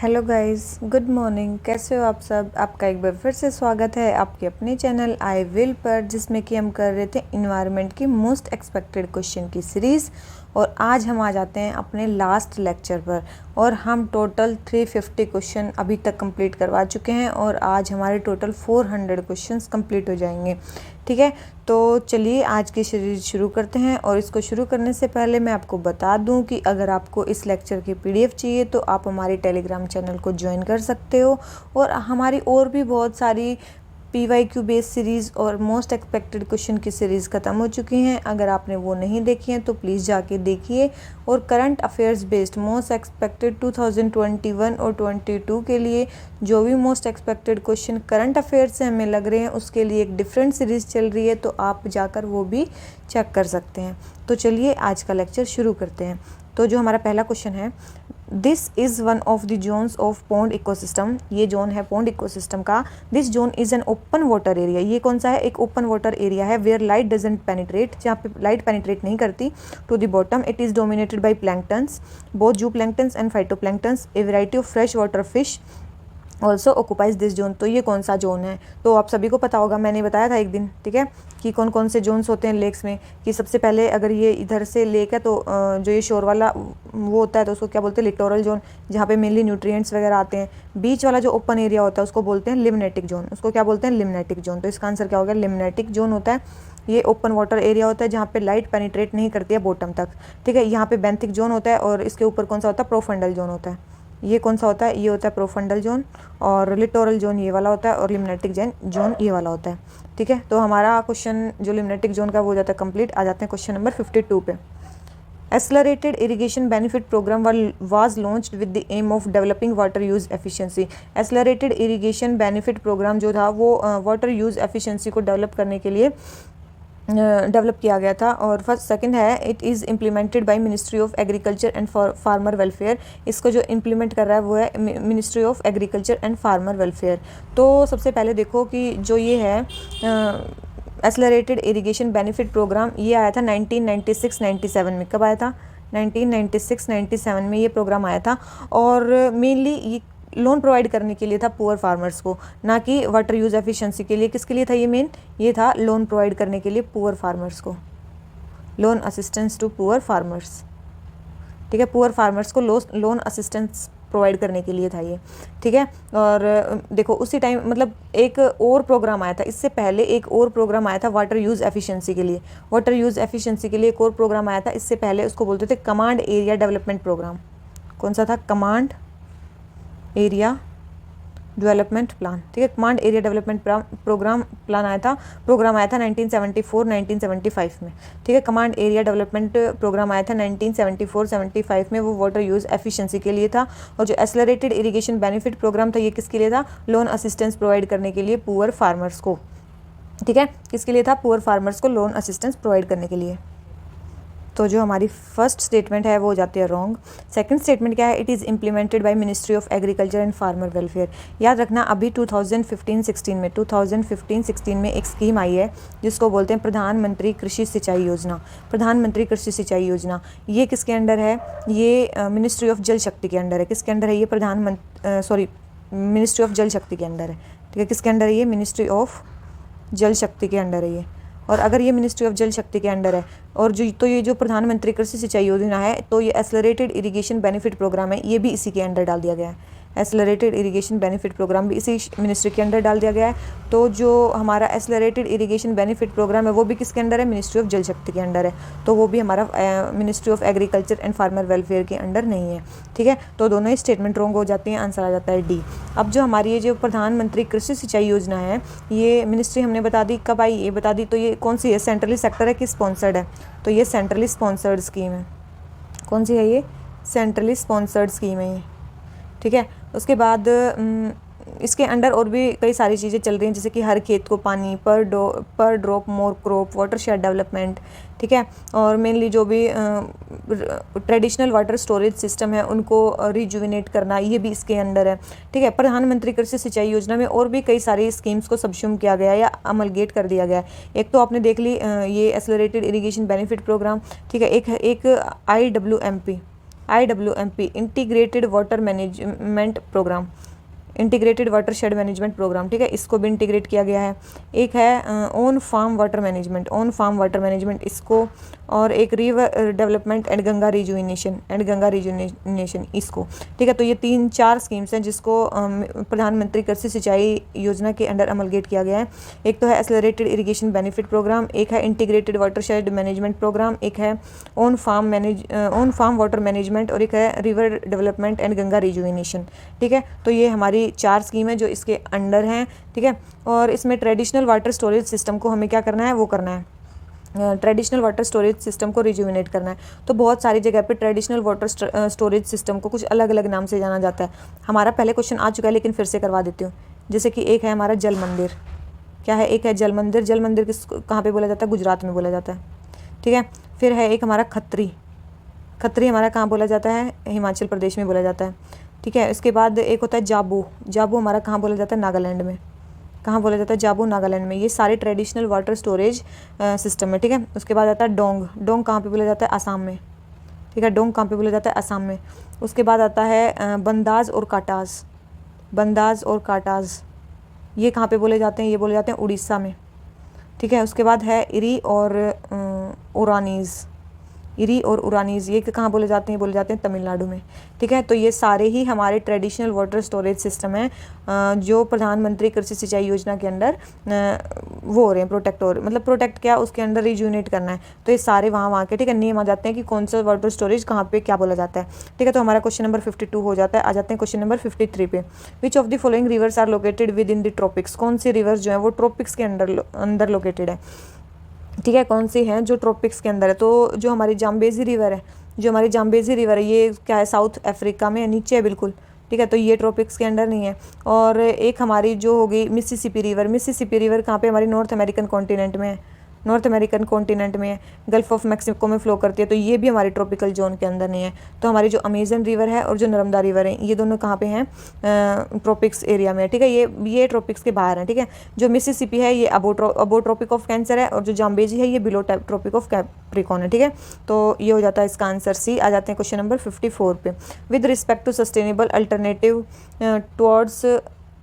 Hello guys, good morning. कैसे हो आप सब? आपका एक बार फिर से स्वागत है आपके अपने चैनल आई विल पर, जिसमें कि हम कर रहे थे इन्वायरमेंट की मोस्ट एक्सपेक्टेड क्वेश्चन की सीरीज़। और आज हम आ जाते हैं अपने लास्ट लेक्चर पर, और हम टोटल 350 क्वेश्चन अभी तक कंप्लीट करवा चुके हैं और आज हमारे टोटल 400 क्वेश्चंस कंप्लीट हो जाएंगे। ठीक है, तो चलिए आज की सीरीज शुरू करते हैं। और इसको शुरू करने से पहले मैं आपको बता दूं कि अगर आपको इस लेक्चर की पीडीएफ चाहिए तो आप हमारे टेलीग्राम चैनल को ज्वाइन कर सकते हो। और हमारी और भी बहुत सारी PYQ बेस्ड सीरीज़ और मोस्ट एक्सपेक्टेड क्वेश्चन की सीरीज़ ख़त्म हो चुकी हैं। अगर आपने वो नहीं देखी हैं तो प्लीज़ जाके देखिए। और current affairs based most expected 2021 और 22 के लिए जो भी most expected question current affairs से हमें लग रहे हैं उसके लिए एक डिफरेंट सीरीज़ चल रही है, तो आप जाकर वो भी चेक कर सकते हैं। तो चलिए आज का लेक्चर शुरू करते हैं। तो जो हमारा पहला क्वेश्चन है, this is one of the zones of pond ecosystem. ये जोन है पॉन्ड इकोसिस्टम का। This zone is an open water area. ये कौन सा है? एक ओपन वाटर एरिया है। वेयर लाइट डजेंट पेनिट्रेट, जहाँ पे लाइट पेनिट्रेट नहीं करती। To the bottom it is dominated by planktons, both zooplanktons and phytoplanktons. A variety of fresh water fish also occupies this zone. तो ये कौन सा zone है? तो आप सभी को पता होगा, मैंने बताया था एक दिन, ठीक है, कि कौन कौन से जोन्स होते हैं लेक्स में। कि सबसे पहले अगर ये इधर से लेक है तो जो ये शोर वाला वो होता है तो उसको क्या बोलते हैं? लिटोरल जोन, जहाँ पे मेनली न्यूट्रिएंट्स वगैरह आते हैं। बीच वाला जो ओपन एरिया होता है उसको बोलते हैं लिम्नेटिक जोन। उसको क्या बोलते हैं? Limnetic zone. तो इसका आंसर क्या होगा? लिम्नेटिक जोन होता है। ये ओपन वाटर एरिया होता है जहाँ पे लाइट पेनिट्रेट नहीं करती है बॉटम तक। ठीक है, यहाँ पे बेंथिक जोन होता है और इसके ऊपर कौन सा होता है? प्रोफंडल जोन होता है। ये कौन सा होता है? ये होता है प्रोफंडल जोन। और लिटोरल जोन ये वाला होता है और लिम्नेटिक जोन ये वाला होता है। ठीक है, तो हमारा क्वेश्चन जो लिम्नेटिक जोन का वो हो जाता है कंप्लीट। आ जाते हैं क्वेश्चन नंबर 52 पे। Accelerated irrigation benefit programme was launched with the aim of developing water use efficiency. Accelerated irrigation benefit programme जो था वो वाटर यूज एफिशिएंसी को डेवलप करने के लिए डेवलप किया गया था। और फर्स्ट सेकंड है, it is implemented by ministry of agriculture and farmer welfare. इसको जो इम्प्लीमेंट कर रहा है वो है ministry of agriculture and farmer welfare. तो सबसे पहले देखो कि जो ये है एक्सलरेटेड इरिगेशन बेनिफिट प्रोग्राम, ये आया था 1996-97 में। कब आया था? 1996-97 में ये प्रोग्राम आया था। और मेनली ये लोन प्रोवाइड करने के लिए था पुअर फार्मर्स को, ना कि वाटर यूज एफिशिएंसी के लिए। किसके लिए था ये? मेन ये था लोन प्रोवाइड करने के लिए पुअर फार्मर्स को, loan assistance to poor farmers. ठीक है, पुअर फार्मर्स को लोन असिस्टेंस प्रोवाइड करने के लिए था ये। ठीक है, और देखो उसी टाइम मतलब एक और प्रोग्राम आया था, इससे पहले एक और प्रोग्राम आया था वाटर यूज़ एफिशिएंसी के लिए। वाटर यूज़ एफिशिएंसी के लिए एक और प्रोग्राम आया था इससे पहले, उसको बोलते थे कमांड एरिया डेवलपमेंट प्रोग्राम। कौन सा था? Command area development plan. ठीक है, कमांड एरिया डेवलपमेंट प्रोग्राम आया था 1974-1975 में। ठीक है, कमांड एरिया डेवलपमेंट प्रोग्राम आया था 1974-75 में। वो वाटर यूज एफिशिएंसी के लिए था। और जो एक्सलरेटेड इरिगेशन बेनिफिट प्रोग्राम था ये किसके लिए था? लोन असिस्टेंस प्रोवाइड करने के लिए पुअर फार्मर्स को। ठीक है, किसके लिए था? पुअर फार्मर्स को लोन असिस्टेंस प्रोवाइड करने के लिए। तो जो हमारी फर्स्ट स्टेटमेंट है वो हो जाती है रॉन्ग। सेकंड स्टेटमेंट क्या है? It is implemented by ministry of agriculture and farmer welfare. याद रखना, अभी 2015-16 में एक स्कीम आई है जिसको बोलते हैं प्रधानमंत्री कृषि सिंचाई योजना। प्रधानमंत्री कृषि सिंचाई योजना ये किसके अंडर है? ये मिनिस्ट्री ऑफ जल शक्ति के अंडर है। किसके अंडर है ये? मिनिस्ट्री ऑफ जल शक्ति के अंडर है। ठीक है, किसके अंडर है ये? मिनिस्ट्री ऑफ जल शक्ति के अंडर है ये। और अगर ये मिनिस्ट्री ऑफ जल शक्ति के अंडर है और ये जो प्रधानमंत्री कृषि सिंचाई योजना है, तो ये एक्सलरेटेड इरिगेशन बेनिफिट प्रोग्राम है, ये भी इसी के अंडर डाल दिया गया है। एक्सलरेटेड इरिगेशन बेनिफिट प्रोग्राम भी इसी मिनिस्ट्री के अंडर डाल दिया गया है। तो जो हमारा एक्सलरेटेड इरिगेशन बेनिफिट प्रोग्राम है वो भी किसके अंडर है? मिनिस्ट्री ऑफ जल शक्ति के अंडर है। तो वो भी हमारा ministry of agriculture and farmer welfare के अंडर नहीं है। ठीक है, तो दोनों ही स्टेटमेंट रॉन्ग हो जाती हैं। आंसर आ जाता है डी। अब जो हमारी ये जो प्रधानमंत्री कृषि सिंचाई योजना है, ये मिनिस्ट्री हमने बता दी, कब आई ये बता दी। तो ये कौन सी है? सेंट्रली सेक्टर है कि स्पॉन्सर्ड है? तो ये सेंट्रली स्पॉन्सर्ड स्कीम है। कौन सी है ये? सेंट्रली स्पॉन्सर्ड स्कीम है ये। ठीक है, उसके बाद इसके अंडर और भी कई सारी चीज़ें चल रही हैं, जैसे कि हर खेत को पानी, पर drop more crop, water shade development. ठीक है, और मेनली जो भी ट्रेडिशनल वाटर स्टोरेज सिस्टम है उनको रिजुविनेट करना, ये भी इसके अंडर है। ठीक है, प्रधानमंत्री कृषि सिंचाई योजना में और भी कई सारी स्कीम्स को सबस्यूम किया गया या अमलगेट कर दिया गया है। एक तो आपने देख ली ये एक्सलरेटेड इरिगेशन बेनिफिट प्रोग्राम। ठीक है, एक IWMP IWMP integrated water management programme, integrated watershed management programme, ठीक है, इसको भी इंटीग्रेट किया गया है। एक है on farm water management, on farm water management इसको, और एक river development and Ganga rejuvenation इसको, ठीक है। तो ये 3-4 स्कीम्स हैं जिसको प्रधानमंत्री कृषि सिंचाई योजना के अंडर अमलगेट किया गया है। एक तो है एक्सेलरेटेड इरिगेशन बेनिफिट प्रोग्राम, एक है integrated watershed management programme, एक है ऑन फार्म वाटर मैनेजमेंट, और एक है river development and Ganga rejuvenation, ठीक है। तो ये हमारी 4 स्कीम है जो इसके अंडर हैं, ठीक है। और इसमें ट्रेडिशनल वाटर स्टोरेज सिस्टम को हमें क्या करना है, वो करना है, ट्रेडिशनल वाटर स्टोरेज सिस्टम को रिजुविनेट करना है। तो बहुत सारी जगह पे ट्रेडिशनल वाटर स्टोरेज सिस्टम को कुछ अलग अलग नाम से जाना जाता है। हमारा पहले क्वेश्चन आ चुका है लेकिन फिर से करवा देती हूँ। जैसे कि एक है हमारा जल मंदिर, क्या है, एक है जल मंदिर। जल मंदिर किस कहाँ पे बोला जाता है, गुजरात में बोला जाता है, ठीक है। फिर है एक हमारा खत्री, खत्री हमारा कहाँ बोला जाता है, हिमाचल प्रदेश में बोला जाता है, ठीक है। इसके बाद एक होता है जाबू, जाबू हमारा कहाँ बोला जाता है, नागालैंड में, कहाँ बोला जाता है, जाबू नागालैंड में। ये सारे ट्रेडिशनल वाटर स्टोरेज सिस्टम है, ठीक है। उसके बाद आता है डोंग, डोंग कहाँ पे बोला जाता है, आसाम में, ठीक है, डोंग कहाँ पे बोला जाता है, आसाम में। उसके बाद आता है बंदाज और काटाज, बंदाज और काटाज ये कहाँ पे बोले जाते हैं, ये बोले जाते हैं उड़ीसा में, ठीक है। उसके बाद है इरी और उरानीज़, इरी और उरानीज़ ये कहाँ बोले जाते हैं, बोले जाते हैं तमिलनाडु में, ठीक है। तो ये सारे ही हमारे ट्रेडिशनल वाटर स्टोरेज सिस्टम हैं जो प्रधानमंत्री कृषि सिंचाई योजना के अंदर वो हो रहे हैं, प्रोटेक्ट हो रहे, मतलब प्रोटेक्ट क्या, उसके अंडर रिजुविनेट करना है। तो ये सारे वहाँ के, ठीक है, नेम आ जाते हैं कि कौन सा वाटर स्टोरेज कहाँ पे क्या बोला जाता है, ठीक है। तो हमारा क्वेश्चन नंबर 52 हो जाता है। आ जाते हैं क्वेश्चन नंबर 53 पे। Which of the following rivers are located within the tropics, कौन सी रिवर्स जो है वो ट्रॉपिक्स के अंदर लोकेटेड है, ठीक है, कौन सी हैं जो ट्रॉपिक्स के अंदर है। तो जो हमारी जाम्बेजी रिवर है, जो हमारी जाम्बेजी रिवर है ये क्या है, साउथ अफ्रीका में नीचे है बिल्कुल, ठीक है। तो ये ट्रॉपिक्स के अंडर नहीं है। और एक हमारी जो होगी मिसिसिपी रिवर, मिसिसिपी रिवर कहाँ पे, हमारी नॉर्थ अमेरिकन कॉन्टिनेंट में है, नॉर्थ अमेरिकन कॉन्टिनेंट में है, गल्फ ऑफ मैक्सिको में फ्लो करती है, तो ये भी हमारे ट्रॉपिकल जोन के अंदर नहीं है। तो हमारी जो अमेजन रिवर है और जो नर्मदा रिवर है ये दोनों कहाँ पे हैं, ट्रॉपिक्स एरिया में, ठीक है। ये ट्रॉपिक्स के बाहर हैं, ठीक है। जो मिसिसिपी है ये अबो ट्रॉपिक ऑफ कैंसर है, और जो जाम्बेजी है ये बिलो ट्रॉपिक ऑफ कैप्रिकॉन है, ठीक है। तो ये हो जाता है इसका आंसर सी। आ जाते हैं क्वेश्चन नंबर 54 पे। With respect to sustainable alternative towards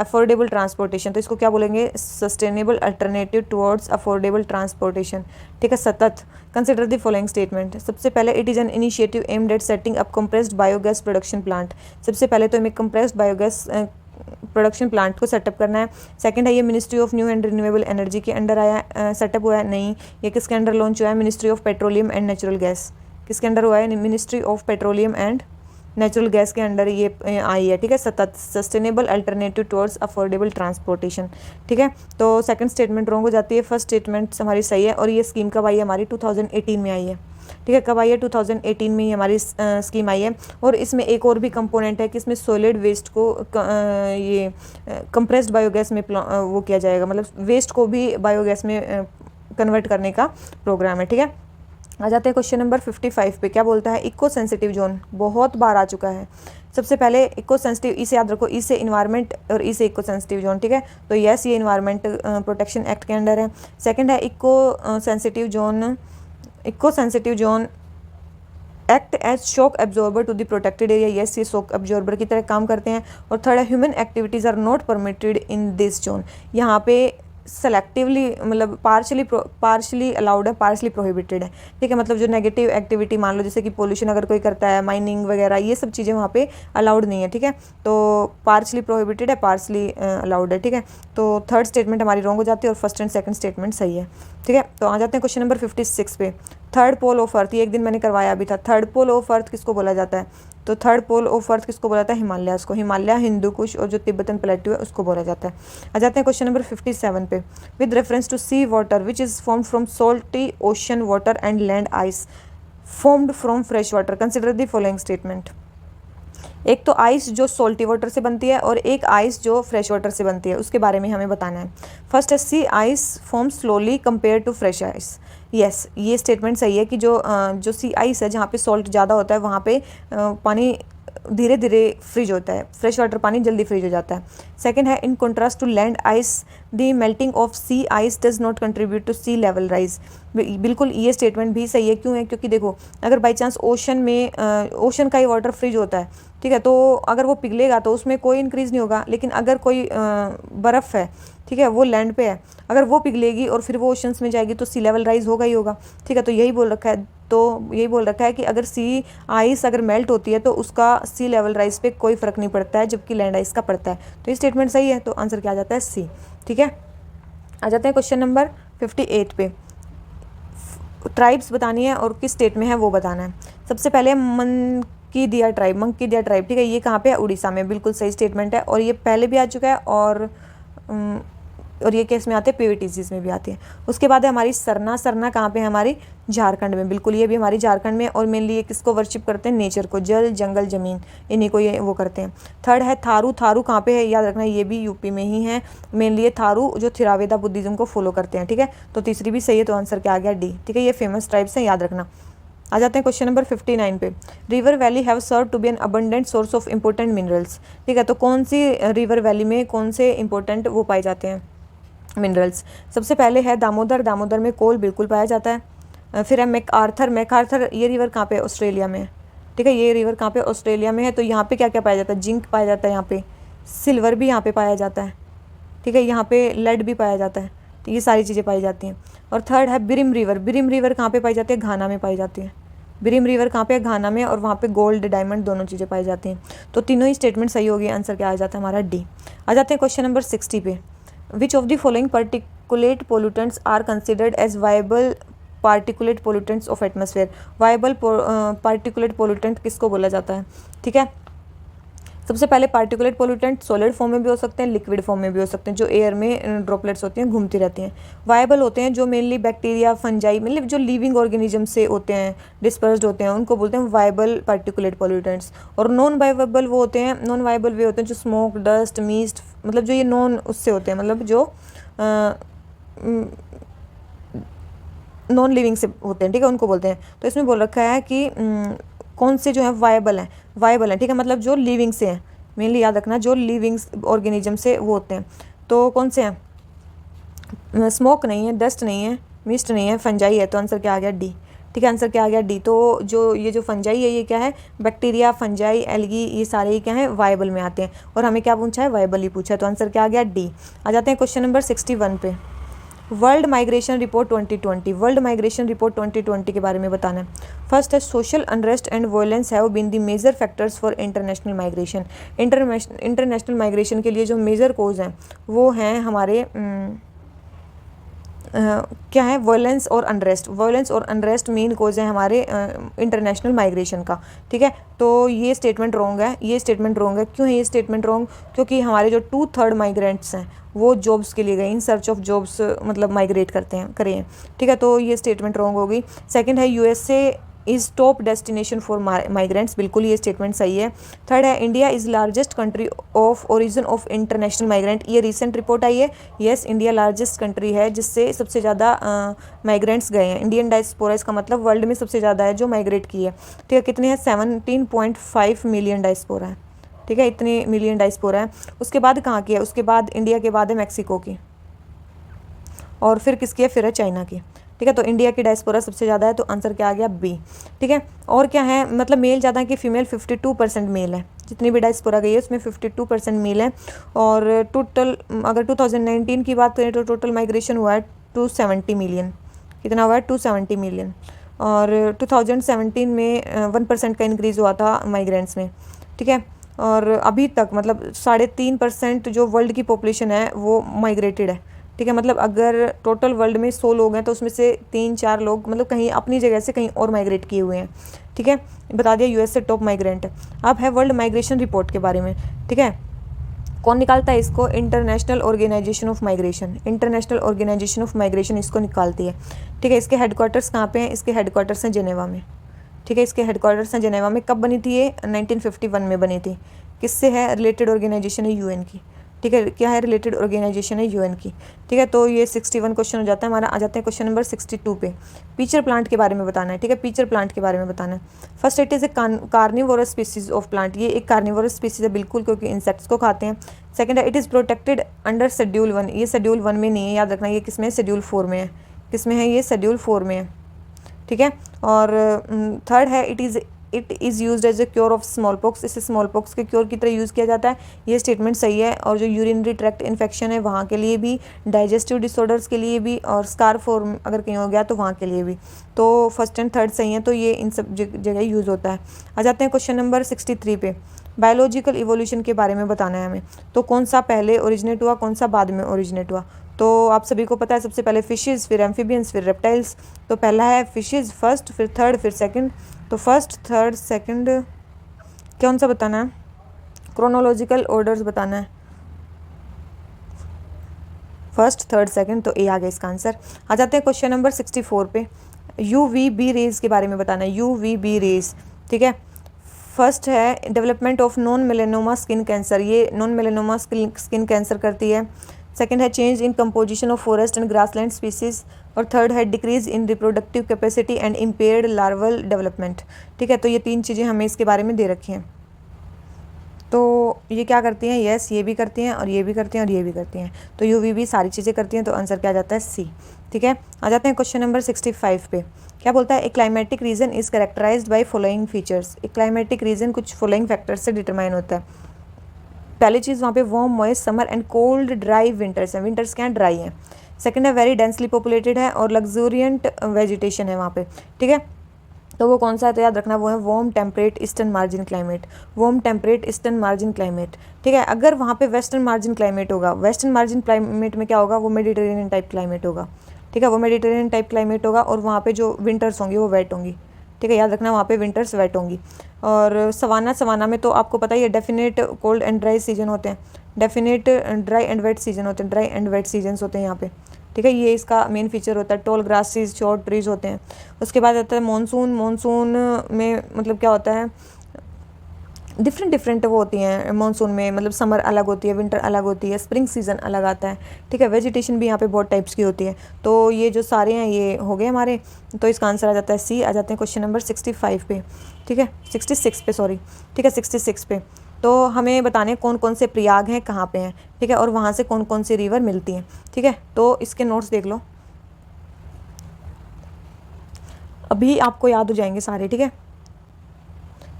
affordable transportation, तो इसको क्या बोलेंगे, sustainable alternative towards affordable transportation, ठीक है। सतत कंसिडर द फॉलोइंग स्टेटमेंट। सबसे पहले it is an initiative aimed at setting up compressed biogas production plant. सबसे पहले तो हमें कंप्रेस्ड बायोगैस प्रोडक्शन प्लांट को सेटअप करना है। सेकंड है ये ministry of new and renewable energy के अंडर आया, सेटअप हुआ है, नहीं। ये किसके अंडर लॉन्च हुआ है, ministry of petroleum and natural gas, किसके अंडर हुआ है, ministry of petroleum and natural gas के अंडर ये आई है, ठीक है। सतत sustainable alternative towards affordable transportation, ठीक है। तो सेकंड स्टेटमेंट रॉन्ग हो जाती है, फर्स्ट स्टेटमेंट हमारी सही है। और ये स्कीम कब आई है, हमारी 2018 में आई है, ठीक है। कब आई है, 2018 में ही हमारी स्कीम आई है। और इसमें एक और भी कंपोनेंट है कि इसमें सॉलिड वेस्ट को ये कंप्रेस्ड बायोगैस में वो किया जाएगा, मतलब वेस्ट को भी बायोगैस में कन्वर्ट करने का प्रोग्राम है, ठीक है। आ जाते हैं क्वेश्चन नंबर 55 पे। क्या बोलता है, इको सेंसिटिव जोन बहुत बार आ चुका है। सबसे पहले इको सेंसिटिव, इसे याद रखो, इसे इन्वायरमेंट और इसे इको सेंसिटिव जोन, ठीक है। तो यस ये इन्वायरमेंट प्रोटेक्शन एक्ट के अंडर है। सेकंड है eco sensitive zone, eco sensitive zone act as shock absorber to the protected area, yes ये शॉक एब्जॉर्बर की तरह काम करते हैं। और थर्ड है human activities are not permitted in this zone, यहाँ पे सेलेक्टिवली मतलब पार्शली अलाउड है, पार्शली प्रोहिबिटेड है, ठीक है। मतलब जो नेगेटिव एक्टिविटी मान लो जैसे कि पोल्यूशन अगर कोई करता है, माइनिंग वगैरह, ये सब चीज़ें वहाँ पे अलाउड नहीं है, ठीक है। तो पार्शली प्रोहिबिटेड है, पार्शली अलाउड है, ठीक है। तो थर्ड स्टेटमेंट हमारी रॉन्ग हो जाती है और फर्स्ट एंड सेकंड स्टेटमेंट सही है, ठीक है। तो आ जाते हैं क्वेश्चन नंबर 56 पे। थर्ड पोल ऑफ अर्थ, ये एक दिन मैंने करवाया भी था। थर्ड पोल ऑफ अर्थ किसको बोला जाता है, तो थर्ड पोल ऑफ अर्थ किसको बोला जाता है, हिमालय को, हिमालय, हिंदू कुश और जो तिब्बतन प्लेट्यू है उसको बोला जाता है। आ जाते हैं क्वेश्चन नंबर 57 पे। With reference to sea water which is formed from salty ocean water and land ice formed from fresh water, consider the following statement. एक तो आइस जो सॉल्टी वाटर से बनती है और एक आइस जो फ्रेश वाटर से बनती है, उसके बारे में हमें बताना है। फर्स्ट है sea ice form slowly compare to fresh ice, yes ये स्टेटमेंट सही है कि जो सी आइस है जहाँ पे सॉल्ट ज़्यादा होता है वहाँ पे पानी धीरे धीरे फ्रीज होता है, फ्रेश वाटर पानी जल्दी फ्रीज हो जाता है। सेकंड है in contrast to land ice the melting of sea ice does not contribute to sea level rise. बिल्कुल ये स्टेटमेंट भी सही है। क्यों है? क्योंकि देखो अगर बाई चांस ओशन का ही वाटर फ्रीज होता है, ठीक है, तो अगर वो पिघलेगा तो उसमें कोई इंक्रीज़ नहीं होगा। लेकिन अगर कोई बर्फ़ है, ठीक है, वो लैंड पे है, अगर वो पिघलेगी और फिर वो ओशंस में जाएगी तो सी लेवल राइज होगा ही होगा। ठीक है, तो यही बोल रखा है कि अगर सी आइस अगर मेल्ट होती है तो उसका सी लेवल राइज पे कोई फ़र्क नहीं पड़ता है, जबकि लैंड आइस का पड़ता है। तो ये स्टेटमेंट सही है, तो आंसर क्या आ जाता है? सी। ठीक है, आ जाते हैं क्वेश्चन नंबर 58 पे। ट्राइब्स बतानी है और किस स्टेट में है वो बताना है। सबसे पहले मंकीदिया ट्राइब, ठीक है, ये कहाँ पे है? उड़ीसा में। बिल्कुल सही स्टेटमेंट है, और ये पहले भी आ चुका है, और ये केस में आते हैं पीवीटीसीज में भी आती है। उसके बाद है हमारी सरना कहाँ पे है? हमारी झारखंड में। बिल्कुल ये भी हमारी झारखंड में, और मेनली ये किसको वर्शिप करते हैं? नेचर को, जल जंगल जमीन, इन्हीं को ये वो करते हैं। थर्ड है थारू कहाँ पे है? याद रखना ये भी यूपी में ही है। मेनली ये थारू जो थिरावेदा बुद्धिज्म को फॉलो करते हैं। ठीक है, तो तीसरी भी सही है, तो आंसर क्या आ गया? डी। ठीक है, ये फेमस ट्राइब्स हैं, याद रखना। आ जाते हैं क्वेश्चन नंबर 59 पे। River valley have serve to be an abundant source of important minerals. ठीक है, तो कौन सी रिवर वैली में कौन से इंपॉर्टेंट वो पाए जाते हैं? मिनरल्स। सबसे पहले है दामोदर में कोल बिल्कुल पाया जाता है। फिर है मैकआर्थर, ये रिवर कहाँ पे? ऑस्ट्रेलिया में। ठीक है, ये रिवर कहाँ पे? ऑस्ट्रेलिया में है। तो यहाँ पे क्या क्या पाया जाता है? जिंक पाया जाता है, यहाँ पे सिल्वर भी यहाँ पे पाया जाता है। ठीक है, यहाँ पे लेड भी पाया जाता है। तो ये सारी चीज़ें पाई जाती हैं। और थर्ड है बिरिम रिवर कहाँ पे पाई जाती है? घाना में पाई जाती है। बिरिम रिवर कहाँ पे है? घाना में, और वहाँ पे गोल्ड डायमंड दोनों चीज़ें पाई जाती हैं। तो तीनों ही स्टेटमेंट सही होगी। आंसर क्या आ जाता है हमारा? डी। आ जाते हैं क्वेश्चन नंबर 60 पे। Which of the following particulate pollutants are considered as viable particulate pollutants of atmosphere? Viable particulate pollutant किसको बोला जाता है? ठीक है, सबसे पहले पार्टिकुलेट पोल्यूटेंट सॉलिड फॉर्म में भी हो सकते हैं, लिक्विड फॉर्म में भी हो सकते हैं, जो एयर में ड्रॉपलेट्स होती हैं, घूमती रहती हैं। वायबल होते हैं जो मेनली बैक्टीरिया, फंजाई, मतलब जो लिविंग ऑर्गेनिज्म से होते हैं, डिस्पर्स्ड होते हैं, उनको बोलते हैं वायबल पार्टिकुलेट पोल्यूटेंट्स। और नॉन वायबल वो होते हैं जो स्मोक, डस्ट, मीस्ट, मतलब जो ये नॉन उससे होते हैं, मतलब जो नॉन लिविंग से होते हैं। ठीक है, उनको बोलते हैं। तो इसमें बोल रखा है कि कौन से जो है वायबल हैं। ठीक है, मतलब जो लिविंग से हैं, मेनली याद रखना, जो लिविंग ऑर्गेनिज्म से वो होते हैं। तो कौन से हैं? स्मोक नहीं है, डस्ट नहीं है, मिस्ट नहीं है, फंजाई है। तो आंसर क्या आ गया? डी। ठीक है, आंसर क्या आ गया? डी। तो जो फंजाई है, ये क्या है? बैक्टीरिया, फंजाई, एल्गी, ये सारे ही क्या हैं? वायबल में आते हैं। और हमें क्या पूछा है? वायबल ही पूछा है। तो आंसर क्या आ गया? डी। आ जाते हैं क्वेश्चन नंबर 61 पे। वर्ल्ड माइग्रेशन रिपोर्ट 2020 के बारे में बताना है। फर्स्ट है social unrest and violence have been the major factors for international migration. International migration के लिए जो मेजर कोज हैं वो हैं हमारे क्या है? वायलेंस और अनरेस्ट मेन कोज है हमारे इंटरनेशनल माइग्रेशन का। ठीक है, तो ये स्टेटमेंट रॉन्ग है। क्यों है ये स्टेटमेंट रॉन्ग? क्योंकि हमारे जो 2/3 माइग्रेंट्स हैं वो जॉब्स के लिए गए, इन सर्च ऑफ जॉब्स, मतलब माइग्रेट करे हैं। ठीक है, तो ये स्टेटमेंट रॉन्ग होगी। सेकंड है USA is top destination for migrants. बिल्कुल ये स्टेटमेंट सही है। थर्ड है India is largest country of origin of international migrant. ये रिसेंट रिपोर्ट आई है। यस, इंडिया लार्जेस्ट कंट्री है जिससे सबसे ज़्यादा माइग्रेंट्स गए हैं। इंडियन डायस्पोरा, इसका मतलब वर्ल्ड में सबसे ज़्यादा है जो माइग्रेट की है। ठीक है, कितने हैं? 17.5 मिलियन डायस्पोरा है। ठीक है, इतने मिलियन डायस्पोरा है। उसके बाद कहाँ की है? उसके बाद इंडिया के बाद है मैक्सिको की, और फिर किसकी है? फिर है चाइना की। ठीक है, तो इंडिया की डायस्पोरा सबसे ज़्यादा है, तो आंसर क्या आ गया? बी। ठीक है, और क्या है? मतलब मेल ज़्यादा है कि फीमेल? 52% मेल है। जितनी भी डायस्पोरा गई है उसमें 52% मेल है। और टोटल अगर 2019 की बात करें तो टोटल माइग्रेशन हुआ है 270 मिलियन। कितना हुआ है? 270 मिलियन। और 2017 में 1% का इंक्रीज़ हुआ था माइग्रेंट्स में। ठीक है, और अभी तक मतलब 3.5% जो वर्ल्ड की पॉपुलेशन है वो माइग्रेटेड है। ठीक है, मतलब अगर टोटल वर्ल्ड में 100 लोग हैं तो उसमें से 3-4 लोग मतलब कहीं अपनी जगह से कहीं और माइग्रेट किए हुए हैं। ठीक है, बता दिया यूएस से टॉप माइग्रेंट। अब है वर्ल्ड माइग्रेशन रिपोर्ट के बारे में। ठीक है, कौन निकालता है इसको? इंटरनेशनल ऑर्गेनाइजेशन ऑफ माइग्रेशन इसको निकालती है। ठीक है, इसके हेडक्वार्टर्स कहाँ पे हैं? इसके हेडक्वार्टर्स हैं जेनेवा में। ठीक है, इसके हेडक्वार्टर्स हैं जेनेवा में। कब बनी थी ये? 1951 में बनी थी। किससे है? रिलेटेड ऑर्गेनाइजेशन है यूएन की। ठीक है, क्या है, रिलेटेड ऑर्गेनाइजेशन है यूएन की। ठीक है, तो ये 61 क्वेश्चन हो जाता है हमारा। आ जाते हैं क्वेश्चन नंबर 62 पे। पीचर प्लांट के बारे में बताना है। ठीक है, पीचर प्लांट के बारे में बताना है। First, it is a carnivorous species of plant. ये एक कार्निवोरस स्पीसीज है बिल्कुल, क्योंकि इंसेक्ट्स को खाते हैं। सेकंड है, it is protected under schedule 1। ये शेड्यूल 1 में नहीं है, याद रखना। ये किस में है, शेड्यूल 4 में है। किस में है, ये शेड्यूल 4 में है। ठीक है, और थर्ड है, it is use as a cure of smallpox. इसे स्मॉल पॉक्स के क्योर की तरह यूज़ किया जाता है। ये स्टेटमेंट सही है। और जो यूरिनरी ट्रैक्ट इन्फेक्शन है वहाँ के लिए भी, डाइजेस्टिव डिसऑर्डर्स के लिए भी, और स्कार फॉर्म अगर कहीं हो गया तो वहाँ के लिए भी। तो फर्स्ट एंड थर्ड सही है, तो ये इन सब जगह यूज़ होता है। आ जाते हैं क्वेश्चन नंबर 63 पे। बायोलॉजिकल इवोल्यूशन के बारे में बताना है हमें। तो कौन सा पहले ओरिजिनेट हुआ, कौन सा बाद में ओरिजिनेट हुआ। तो आप सभी को पता है, सबसे पहले फिशेज़, फिर एम्फीबियंस, फिर रेप्टाइल्स। तो पहला है फिशेज़ फर्स्ट, फिर थर्ड, फिर सेकंड। तो फर्स्ट, थर्ड, सेकंड, कौन सा बताना है, क्रोनोलॉजिकल ऑर्डर्स बताना है। फर्स्ट, थर्ड, सेकंड, तो ए आ गया इसका आंसर। आ जाते हैं क्वेश्चन नंबर 64 पे। UVB रेज के बारे में बताना है। UVB रेज, ठीक है। फर्स्ट है development of non melanoma skin cancer. ये नॉन मेलेनोमा स्किन कैंसर करती है। सेकंड है change in composition of forest and grassland species. और थर्ड है decrease in reproductive capacity and impaired larval development. ठीक है, तो ये 3 चीज़ें हमें इसके बारे में दे रखी हैं। तो ये क्या करती हैं, यस ये भी करती हैं, और ये भी करती हैं, और ये भी करती हैं। तो UVB सारी चीज़ें करती हैं, तो आंसर क्या आ जाता है, C। ठीक है, आ जाते हैं क्वेश्चन नंबर 65 पे। क्या बोलता है, a climatic region is characterised by following features. एक क्लाइमेटिक रीजन कुछ फॉलोइंग फैक्टर्स से डिटरमाइन होता है। पहली चीज़, वहाँ पे warm, moist summer and cold dry winters हैं। विंटर्स क्या हैं, ड्राई हैं। सेकंड है वेरी डेंसली पॉपुलेटेड है और लग्जूरियंट वेजिटेशन है वहाँ पे। ठीक है, तो वो कौन सा है, तो याद रखना वो है warm temperate eastern margin climate. Warm temperate eastern margin climate. ठीक है, अगर वहाँ पे वेस्टर्न मार्जिन क्लाइमेट होगा, वेस्टर्न मार्जिन क्लाइमेट में क्या होगा, वो मेडिटेरेनियन टाइप क्लाइमेट होगा। ठीक है, वो मेडिटेरेनियन टाइप क्लाइमेट होगा, और वहाँ पे जो विंटर्स होंगी वो वेट होंगी। ठीक है, याद रखना वहाँ पे विंटर्स वेट होंगी। और सवाना में तो आपको पता ही है, definite cold and dry season होते हैं, definite dry and wet season होते हैं, ड्राई एंड वेट सीजन्स होते हैं यहाँ पे। ठीक है, ये इसका मेन फीचर होता है। टॉल ग्रासेस, शॉर्ट ट्रीज होते हैं। उसके बाद आता है मॉनसून। मॉनसून में मतलब क्या होता है, डिफरेंट वो होती हैं मॉनसून में, मतलब समर अलग होती है, विंटर अलग होती है, स्प्रिंग सीजन अलग आता है। ठीक है, वेजिटेशन भी यहाँ पे बहुत टाइप्स की होती है। तो ये जो सारे हैं ये हो गए हमारे, तो इसका आंसर आ जाता है C। आ जाते हैं क्वेश्चन नंबर 65 पे। ठीक है, 66 पे, सॉरी। ठीक है, 66 पे। तो हमें बताने कौन कौन से प्रयाग हैं, कहाँ पे हैं। ठीक है, और वहाँ से कौन कौन सी रिवर मिलती हैं। ठीक है, तो इसके नोट्स देख लो, अभी आपको याद हो जाएंगे सारे। ठीक है,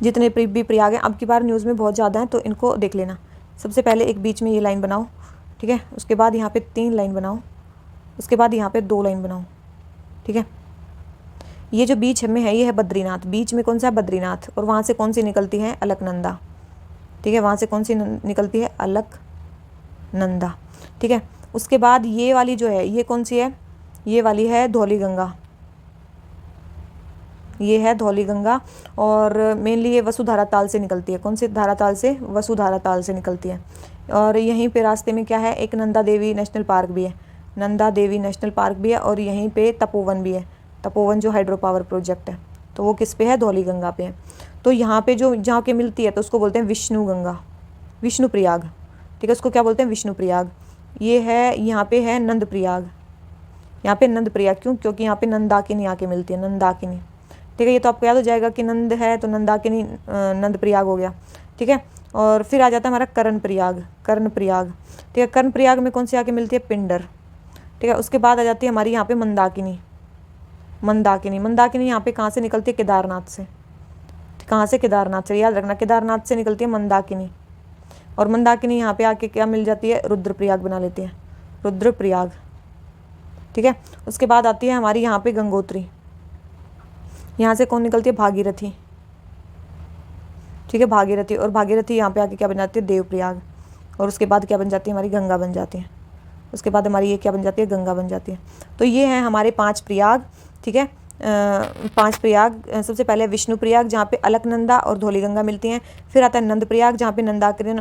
जितने भी प्रयाग हैं, अब की बार न्यूज़ में बहुत ज़्यादा हैं, तो इनको देख लेना। सबसे पहले एक बीच में ये लाइन बनाओ। ठीक है, उसके बाद यहाँ पे 3 लाइन बनाओ, उसके बाद यहाँ पे 2 लाइन बनाओ। ठीक है, ये जो बीच में है ये है बद्रीनाथ। बीच में कौन सा है, बद्रीनाथ। और वहाँ से कौन सी निकलती है, अलकनंदा। ठीक है, वहाँ से कौन सी निकलती है, अलकनंदा। ठीक है, उसके बाद ये वाली जो है, ये कौन सी है, ये वाली है धौली गंगा। ये है धौली गंगा, और मेनली ये वसुधारा ताल से निकलती है। कौन से धारा ताल से, वसुधारा ताल से निकलती है। और यहीं पे रास्ते में क्या है, एक नंदा देवी नेशनल पार्क भी है। नंदा देवी नेशनल पार्क भी है, और यहीं पे तपोवन भी है। तपोवन जो हाइड्रो पावर प्रोजेक्ट है, तो वो किस पे है, धौली गंगा पे है। तो यहाँ पे जो जहाँ के मिलती है, तो उसको बोलते हैं विष्णु गंगा, विष्णु प्रयाग। ठीक है, उसको क्या बोलते हैं, विष्णु प्रयाग। ये है, यहाँ पे है नंद प्रयाग। यहाँ पे नंद प्रयाग क्यों, क्योंकि यहाँ पे नंदाकिनी आके मिलती है, नंदाकिनी। ठीक है, ये तो आपको याद हो जाएगा कि नंद है तो नंदाकिनी, नंद प्रयाग हो गया। ठीक है, और फिर आ जाता है हमारा कर्ण प्रयाग। कर्ण प्रयाग, ठीक है, कर्ण प्रयाग में कौन सी आके मिलती है, पिंडर। ठीक है, उसके बाद आ जाती है हमारी यहाँ पे मंदाकिनी। मंदाकिनी, मंदाकिनी यहाँ पे कहाँ से निकलती है, केदारनाथ से। कहाँ से, केदारनाथ से। याद रखना, केदारनाथ से निकलती है मंदाकिनी। और मंदाकिनी यहाँ पे आके क्या मिल जाती है, रुद्रप्रयाग बना लेती है, रुद्रप्रयाग। ठीक है, उसके बाद आती है हमारी यहाँ पे गंगोत्री। यहाँ से कौन निकलती है, भागीरथी। ठीक है, भागीरथी। और भागीरथी यहाँ पे आके क्या बन जाती है, देवप्रयाग। और उसके बाद क्या बन जाती है, हमारी गंगा बन जाती है। उसके बाद हमारी ये क्या बन जाती है, गंगा बन जाती है। तो ये हैं हमारे 5 प्रयाग। ठीक है, 5 प्रयाग। सबसे पहले विष्णु प्रयाग, जहाँ पे अलकनंदा और धौली गंगा मिलती हैं। फिर आता है नंद प्रयाग, जहाँ पे नंदाकिनी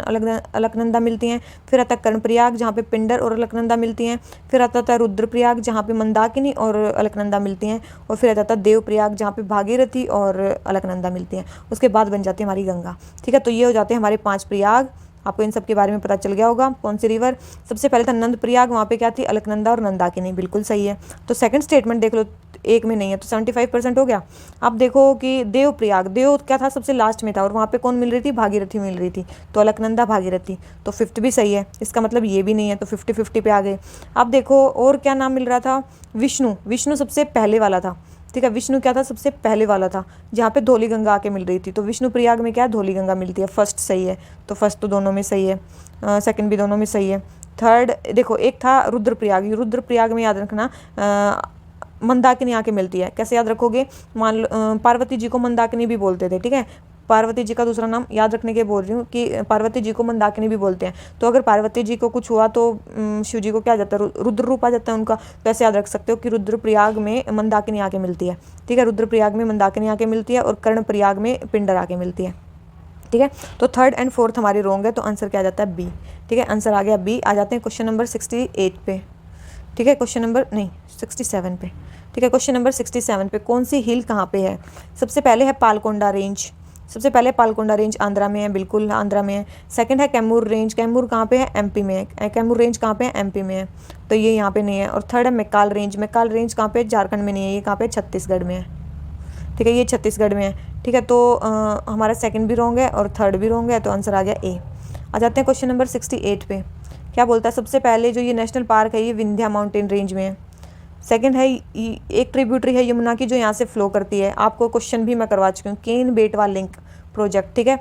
अलकनंदा मिलती हैं। फिर आता है कर्ण प्रयाग, जहाँ पे पिंडर और अलकनंदा मिलती हैं। फिर आता है रुद्रप्रयाग, जहाँ पे मंदाकिनी और अलकनंदा मिलती हैं। और फिर आता है देव प्रयाग, जहाँ पे भागीरथी और अलकनंदा मिलती हैं। उसके बाद बन जाती है हमारी गंगा। ठीक है, तो ये हो जाते हैं हमारे 5 प्रयाग। आपको इन सब के बारे में पता चल गया होगा। कौन सी रिवर? सबसे पहले था नंद प्रयाग, वहाँ पे क्या थी? अलकनंदा और नंदाकिनी, बिल्कुल सही है। तो सेकंड स्टेटमेंट देख लो, एक में नहीं है तो 75% हो गया। अब देखो कि देव प्रयाग, देव क्या था? सबसे लास्ट में था, और वहाँ पे कौन मिल रही थी? भागीरथी मिल रही थी, तो अलकनंदा भागीरथी, तो फिफ्थ भी सही है। इसका मतलब ये भी नहीं है, तो 50-50 पे आ गए। अब देखो और क्या नाम मिल रहा था? विष्णु, विष्णु सबसे पहले वाला था, ठीक है। विष्णु क्या था? सबसे पहले वाला था, जहाँ पे धौली गंगा आके मिल रही थी, तो विष्णु प्रयाग में क्या है? धौली गंगा मिलती है। फर्स्ट सही है, तो फर्स्ट तो दोनों में सही है, सेकंड भी दोनों में सही है। थर्ड देखो, एक था रुद्रप्रयाग, रुद्रप्रयाग में याद रखना मंदाकिनी आके मिलती है। कैसे याद रखोगे? मान लो पार्वती जी को मंदाकिनी भी बोलते थे, ठीक है। पार्वती जी का दूसरा नाम याद रखने के बोल रही हूँ कि पार्वती जी को मंदाकिनी भी बोलते हैं। तो अगर पार्वती जी को कुछ हुआ तो शिव जी को क्या आ जाता है? रुद्र रूप आ जाता है उनका। तो ऐसे याद रख सकते हो कि रुद्रप्रयाग में मंदाकिनी आके मिलती है, ठीक है। रुद्रप्रयाग में मंदाकिनी आके मिलती है और कर्णप्रयाग में पिंडर आके मिलती है, ठीक है। तो थर्ड एंड फोर्थ हमारी रॉन्ग है, तो आंसर क्या आ जाता है? बी, ठीक है। आंसर आ गया बी। आ जाते हैं क्वेश्चन नंबर 68 पे, ठीक है। क्वेश्चन नंबर नहीं 67 पे, ठीक है। क्वेश्चन नंबर 67 पे, कौन सी हिल कहाँ पे है? सबसे पहले है पालकोंडा रेंज, सबसे पहले पालकोंडा रेंज आंध्रा में है, बिल्कुल आंध्रा में है। सेकंड है कैमूर रेंज, कैमूर कहाँ पे है? एमपी में है। कैमूर रेंज कहाँ पे है? एमपी में है, तो ये यहाँ पे नहीं है। और थर्ड है मैकाल रेंज, मैकाल रेंज कहाँ पे? झारखंड में नहीं है, ये कहाँ पे? छत्तीसगढ़ में है, ठीक है। ये छत्तीसगढ़ में है, ठीक है। तो हमारा सेकंड भी रॉन्ग है और थर्ड भी रॉन्ग है, तो आंसर आ गया ए। आ जाते हैं क्वेश्चन नंबर 68 पे। क्या बोलता है? सबसे पहले जो ये नेशनल पार्क है ये विंध्या माउंटेन रेंज में है। सेकंड है एक ट्रिब्यूटरी है यमुना की जो यहाँ से फ्लो करती है, आपको क्वेश्चन भी मैं करवा चुकी हूँ, केन बेटवा लिंक प्रोजेक्ट, ठीक है।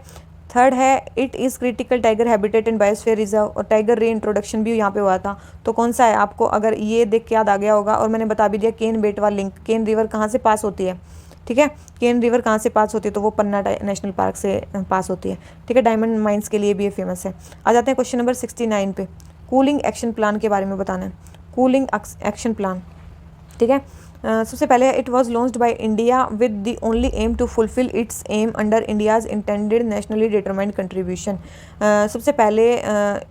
थर्ड है it is critical tiger habitat and biosphere reserve, और टाइगर री इंट्रोडक्शन भी यहाँ पे हुआ था। तो कौन सा है? आपको अगर ये देख के याद आ गया होगा, और मैंने बता भी दिया केन बेटवा लिंक, केन रिवर कहाँ से पास होती है, ठीक है। केन रिवर कहाँ से पास होती है? तो वो पन्ना नेशनल पार्क से पास होती है, ठीक है। डायमंड माइंस के लिए भी ये फेमस है। आ जाते हैं क्वेश्चन नंबर 69 पे। कूलिंग एक्शन प्लान के बारे में बताना है, कूलिंग एक्शन प्लान, ठीक है। सबसे पहले it was launched by India with the only aim to fulfil its aim under India's intended nationally determined contribution. सबसे पहले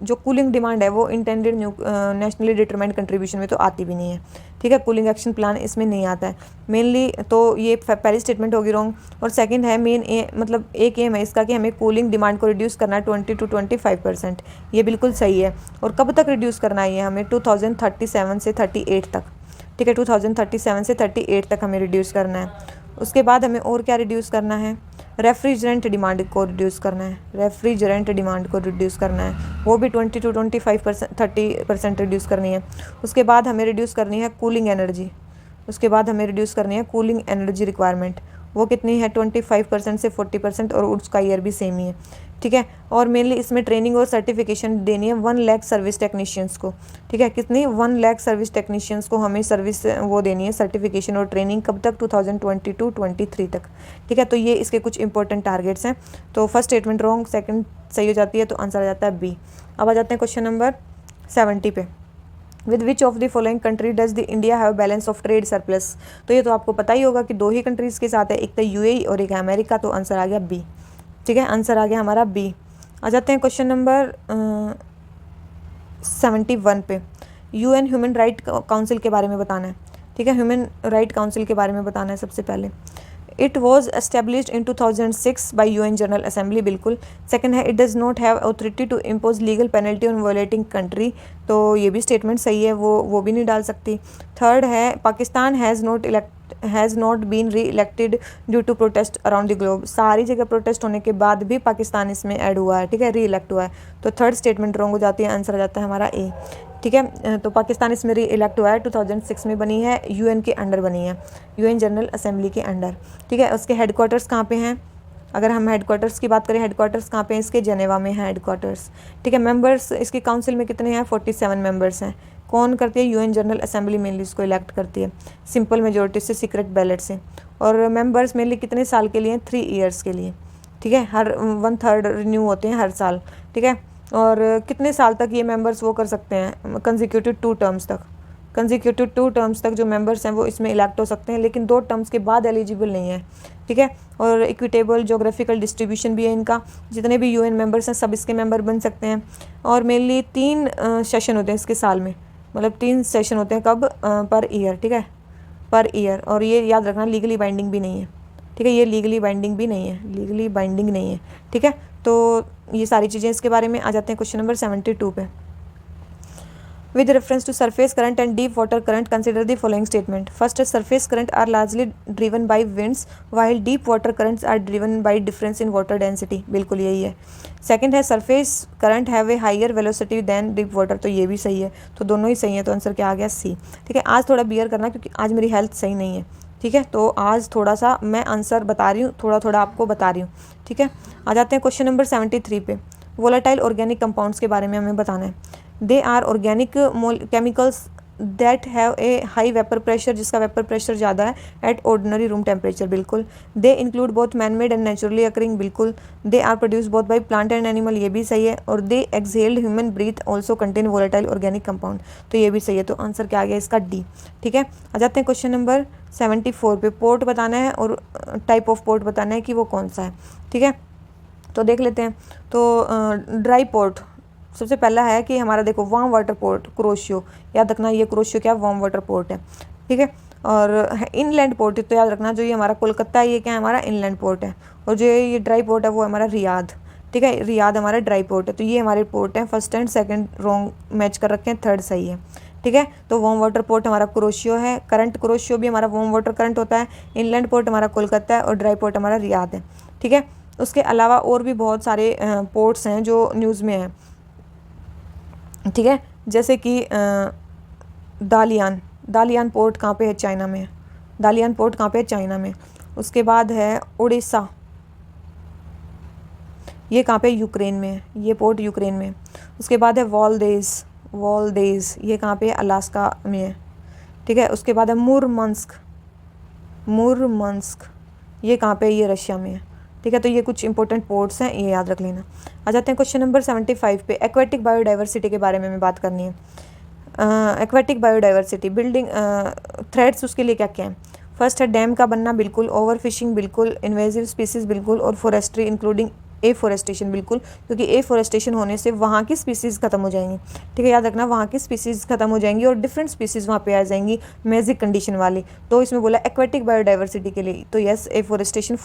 जो कूलिंग डिमांड है वो इंटेंडेड नेशनली डिटरमाइंड कंट्रीब्यूशन में तो आती भी नहीं है, ठीक है। कूलिंग एक्शन प्लान इसमें नहीं आता है मेनली, तो ये पहली स्टेटमेंट होगी रॉन्ग। और सेकंड है मेन मतलब एक एम है इसका कि हमें कूलिंग डिमांड को रिड्यूस करना है 20 to 25%, ये बिल्कुल सही है। और कब तक रिड्यूस करना है? ये हमें 2037 से 38 तक, ठीक है। 2037 से 38 तक हमें रिड्यूस करना है। उसके बाद हमें और क्या रिड्यूस करना है? रेफ्रिजरेंट डिमांड को रिड्यूस करना है, रेफ्रिजरेंट डिमांड को रिड्यूस करना है, वो भी 20 to 25%, 30% रिड्यूस करनी है। उसके बाद हमें रिड्यूस करनी है कूलिंग एनर्जी, उसके बाद हमें रिड्यूस करनी है कूलिंग एनर्जी रिक्वायरमेंट, वो कितनी है? 25% से 40%, और उसका ईयर भी सेम ही है, ठीक है। और मेनली इसमें ट्रेनिंग और सर्टिफिकेशन देनी है 1 लाख सर्विस टेक्नीशियंस को, ठीक है। कितनी? 1 लाख सर्विस टेक्नीशियंस को हमें सर्विस वो देनी है, सर्टिफिकेशन और ट्रेनिंग। कब तक? 2022-23 तक, ठीक है। तो ये इसके कुछ इंपॉर्टेंट टारगेट्स हैं। तो फर्स्ट स्टेटमेंट रॉन्ग, सेकंड सही हो जाती है, तो आंसर आ जाता है बी। अब आ जाते हैं क्वेश्चन नंबर 70 पे। With which of the following country does the India have balance of trade surplus? तो ये तो आपको पता ही होगा कि दो ही कंट्रीज़ के साथ है, एक तो यूएई और एक अमेरिका, तो आंसर आ गया बी, ठीक है। आंसर आ गया हमारा बी। आ जाते हैं क्वेश्चन नंबर 71 पे। यूएन ह्यूमन राइट काउंसिल के बारे में बताना है, ठीक है। ह्यूमन राइट काउंसिल के बारे में बताना है सबसे पहले। It was established in 2006 by यूएन जनरल असेंबली, बिल्कुल। सेकंड है it does not have authority to impose legal penalty on violating country, तो ये भी स्टेटमेंट सही है, वो भी नहीं डाल सकती। थर्ड है Pakistan has not been reelected due to protest around the globe, सारी जगह प्रोटेस्ट होने के बाद भी पाकिस्तान इसमें ऐड हुआ है, ठीक है, री इलेक्ट हुआ है। तो थर्ड स्टेटमेंट रॉन्ग हो जाती है, आंसर आ जाता है हमारा ए, ठीक है। तो पाकिस्तान इसमें री इलेक्ट हुआ है, 2006 में बनी है, यूएन के अंडर बनी है, यूएन जनरल असेंबली के अंडर, ठीक है। उसके हेडक्वार्टर्स कहाँ पे हैं? अगर हम हेडक्वार्टर्स की बात करें, हेडक्वार्टर्स कहाँ पे हैं? इसके जेनेवा में है हेडक्वार्टर्स, ठीक है। मेंबर्स इसकी काउंसिल में कितने हैं? 47 मेंबर्स हैं। कौन करती है? यूएन जनरल असेंबली मेनली इसको इलेक्ट करती है, सिंपल मेजोरिटी से, सीक्रेट बैलेट से। और मेंबर्स मेनली कितने साल के लिए? 3 ईयर्स के लिए, ठीक है। हर 1/3 रिन्यू होते हैं हर साल, ठीक है। और कितने साल तक ये मेंबर्स वो कर सकते हैं? कंजिक्यूटिव 2 टर्म्स तक, कंजिक्यूटिव 2 टर्म्स तक जो मेंबर्स हैं वो इसमें इलेक्ट हो सकते हैं, लेकिन 2 टर्म्स के बाद एलिजिबल नहीं है, ठीक है। और इक्विटेबल जोग्राफिकल डिस्ट्रीब्यूशन भी है इनका, जितने भी यूएन मेंबर्स हैं सब इसके मेंबर बन सकते हैं। और मेनली 3 सेशन होते हैं इसके साल में, मतलब 3 सेशन होते हैं, कब? पर ईयर, ठीक है, पर ईयर। और ये याद रखना लीगली बाइंडिंग भी नहीं है, ठीक है, ये लीगली बाइंडिंग भी नहीं है, लीगली बाइंडिंग नहीं है। ठीक है, तो ये सारी चीज़ें इसके बारे में। आ जाते हैं क्वेश्चन नंबर 72 पे। With reference to surface current and deep water current, consider the following statement. First, surface current are largely driven by winds, while deep water currents are driven by difference in water density. बिल्कुल यही है। Second है surface current have a higher velocity than deep water, तो ये भी सही है, तो दोनों ही सही है, तो आंसर क्या आ गया सी। ठीक है, आज थोड़ा बियर करना क्योंकि आज मेरी हेल्थ सही नहीं है। ठीक है, तो आज थोड़ा सा मैं आंसर बता रही हूँ, थोड़ा थोड़ा आपको बता रही हूँ। ठीक है, आ जाते हैं क्वेश्चन नंबर 73 पे। वोलेटाइल ऑर्गेनिक कंपाउंड्स के बारे में हमें बताना है। They are organic chemicals that have a high vapour pressure, जिसका वेपर प्रेशर ज़्यादा है एट ऑर्डिनरी रूम टेम्परेचर, बिल्कुल। They include both man made and naturally occurring, बिल्कुल। They are produce both by plant and animal, ये भी सही है। और they exhaled human breath also contain volatile organic compound, तो ये भी सही है, तो आंसर क्या आ गया इसका डी। ठीक है, आ जाते हैं क्वेश्चन नंबर 74 पे। पोर्ट बताना है और टाइप ऑफ पोर्ट बताना है कि वो कौन सा है। ठीक है, तो देख लेते हैं। तो ड्राई पोर्ट सबसे पहला है कि हमारा देखो वार्म वाटर पोर्ट क्रोशियो, याद रखना ये क्रोशियो क्या वार्म वाटर पोर्ट है। ठीक है, और इनलैंड पोर्ट तो याद रखना जो ये हमारा कोलकाता है ये क्या है हमारा इनलैंड पोर्ट है, और जो ये ड्राई पोर्ट है वो हमारा रियाद। ठीक है, रियाद हमारा ड्राई पोर्ट है, तो ये हमारे पोर्ट हैं। First and second wrong match कर रखे हैं, थर्ड सही है। ठीक है, तो वार्म वाटर पोर्ट हमारा क्रोशियो है, करंट क्रोशियो भी हमारा वार्म वाटर करंट होता है, इनलैंड पोर्ट हमारा कोलकाता है और ड्राई पोर्ट हमारा रियाद है। ठीक है, उसके अलावा और भी बहुत सारे पोर्ट्स हैं जो न्यूज़ में हैं। ठीक है, जैसे कि दालियान पोर्ट कहाँ पे है, चाइना में है। दालियान पोर्ट कहाँ पे है, चाइना में। उसके बाद है उड़ीसा, ये कहाँ पे, यूक्रेन में है, ये पोर्ट यूक्रेन में। उसके बाद है वॉलदेज, ये कहाँ पे है, अलास्का में है। ठीक है, उसके बाद है मुरमंस्क, ये कहाँ पे है, ये रशिया में है। ठीक है, तो ये कुछ इंपॉर्टेंट पोर्ट्स हैं, ये याद रख लेना। आ जाते हैं क्वेश्चन नंबर 75 पे। एक्वेटिक बायोडाइवर्सिटी के बारे में हमें बात करनी है। एक्वेटिक बायोडाइवर्सिटी बिल्डिंग थ्रेड्स उसके लिए क्या क्या है। फर्स्ट है डैम का बनना, बिल्कुल। ओवर फिशिंग, बिल्कुल। इन्वेजिव स्पीसीज, बिल्कुल। और फॉरेस्ट्री इंक्लूडिंग एफोरेस्टेशन, बिल्कुल, क्योंकि एफोरेस्टेशन होने से वहाँ की स्पीसीज़ खत्म हो जाएंगी। ठीक है, याद रखना वहाँ की स्पीसीज़ खत्म हो जाएंगी और डिफरेंट स्पीसीज़ वहाँ पे आ जाएंगी मैजिक कंडीशन वाली। तो इसमें बोला एक्वेटिक बायोडाइवर्सिटी के लिए, तो यस एफोरेस्टेशन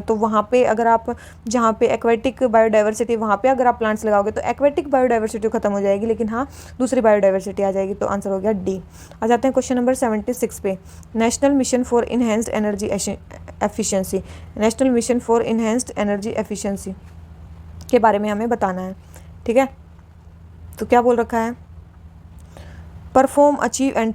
तो वहाँ पे अगर आप जहाँ पे एक्वेटिक बायोडाइवर्सिटी वहाँ पे अगर आप प्लांट्स लगाओगे तो एक्वेटिक बायोडाइवर्सिटी खत्म हो जाएगी, लेकिन हाँ दूसरी बायोडाइवर्सिटी आ जाएगी, तो आंसर हो गया डी। आ जाते हैं क्वेश्चन नंबर 76 पे। National mission for enhanced energy efficiency, national mission for enhanced energy efficiency के बारे में हमें बताना है। ठीक है, तो क्या बोल रखा है, परफॉर्म अचीव एंड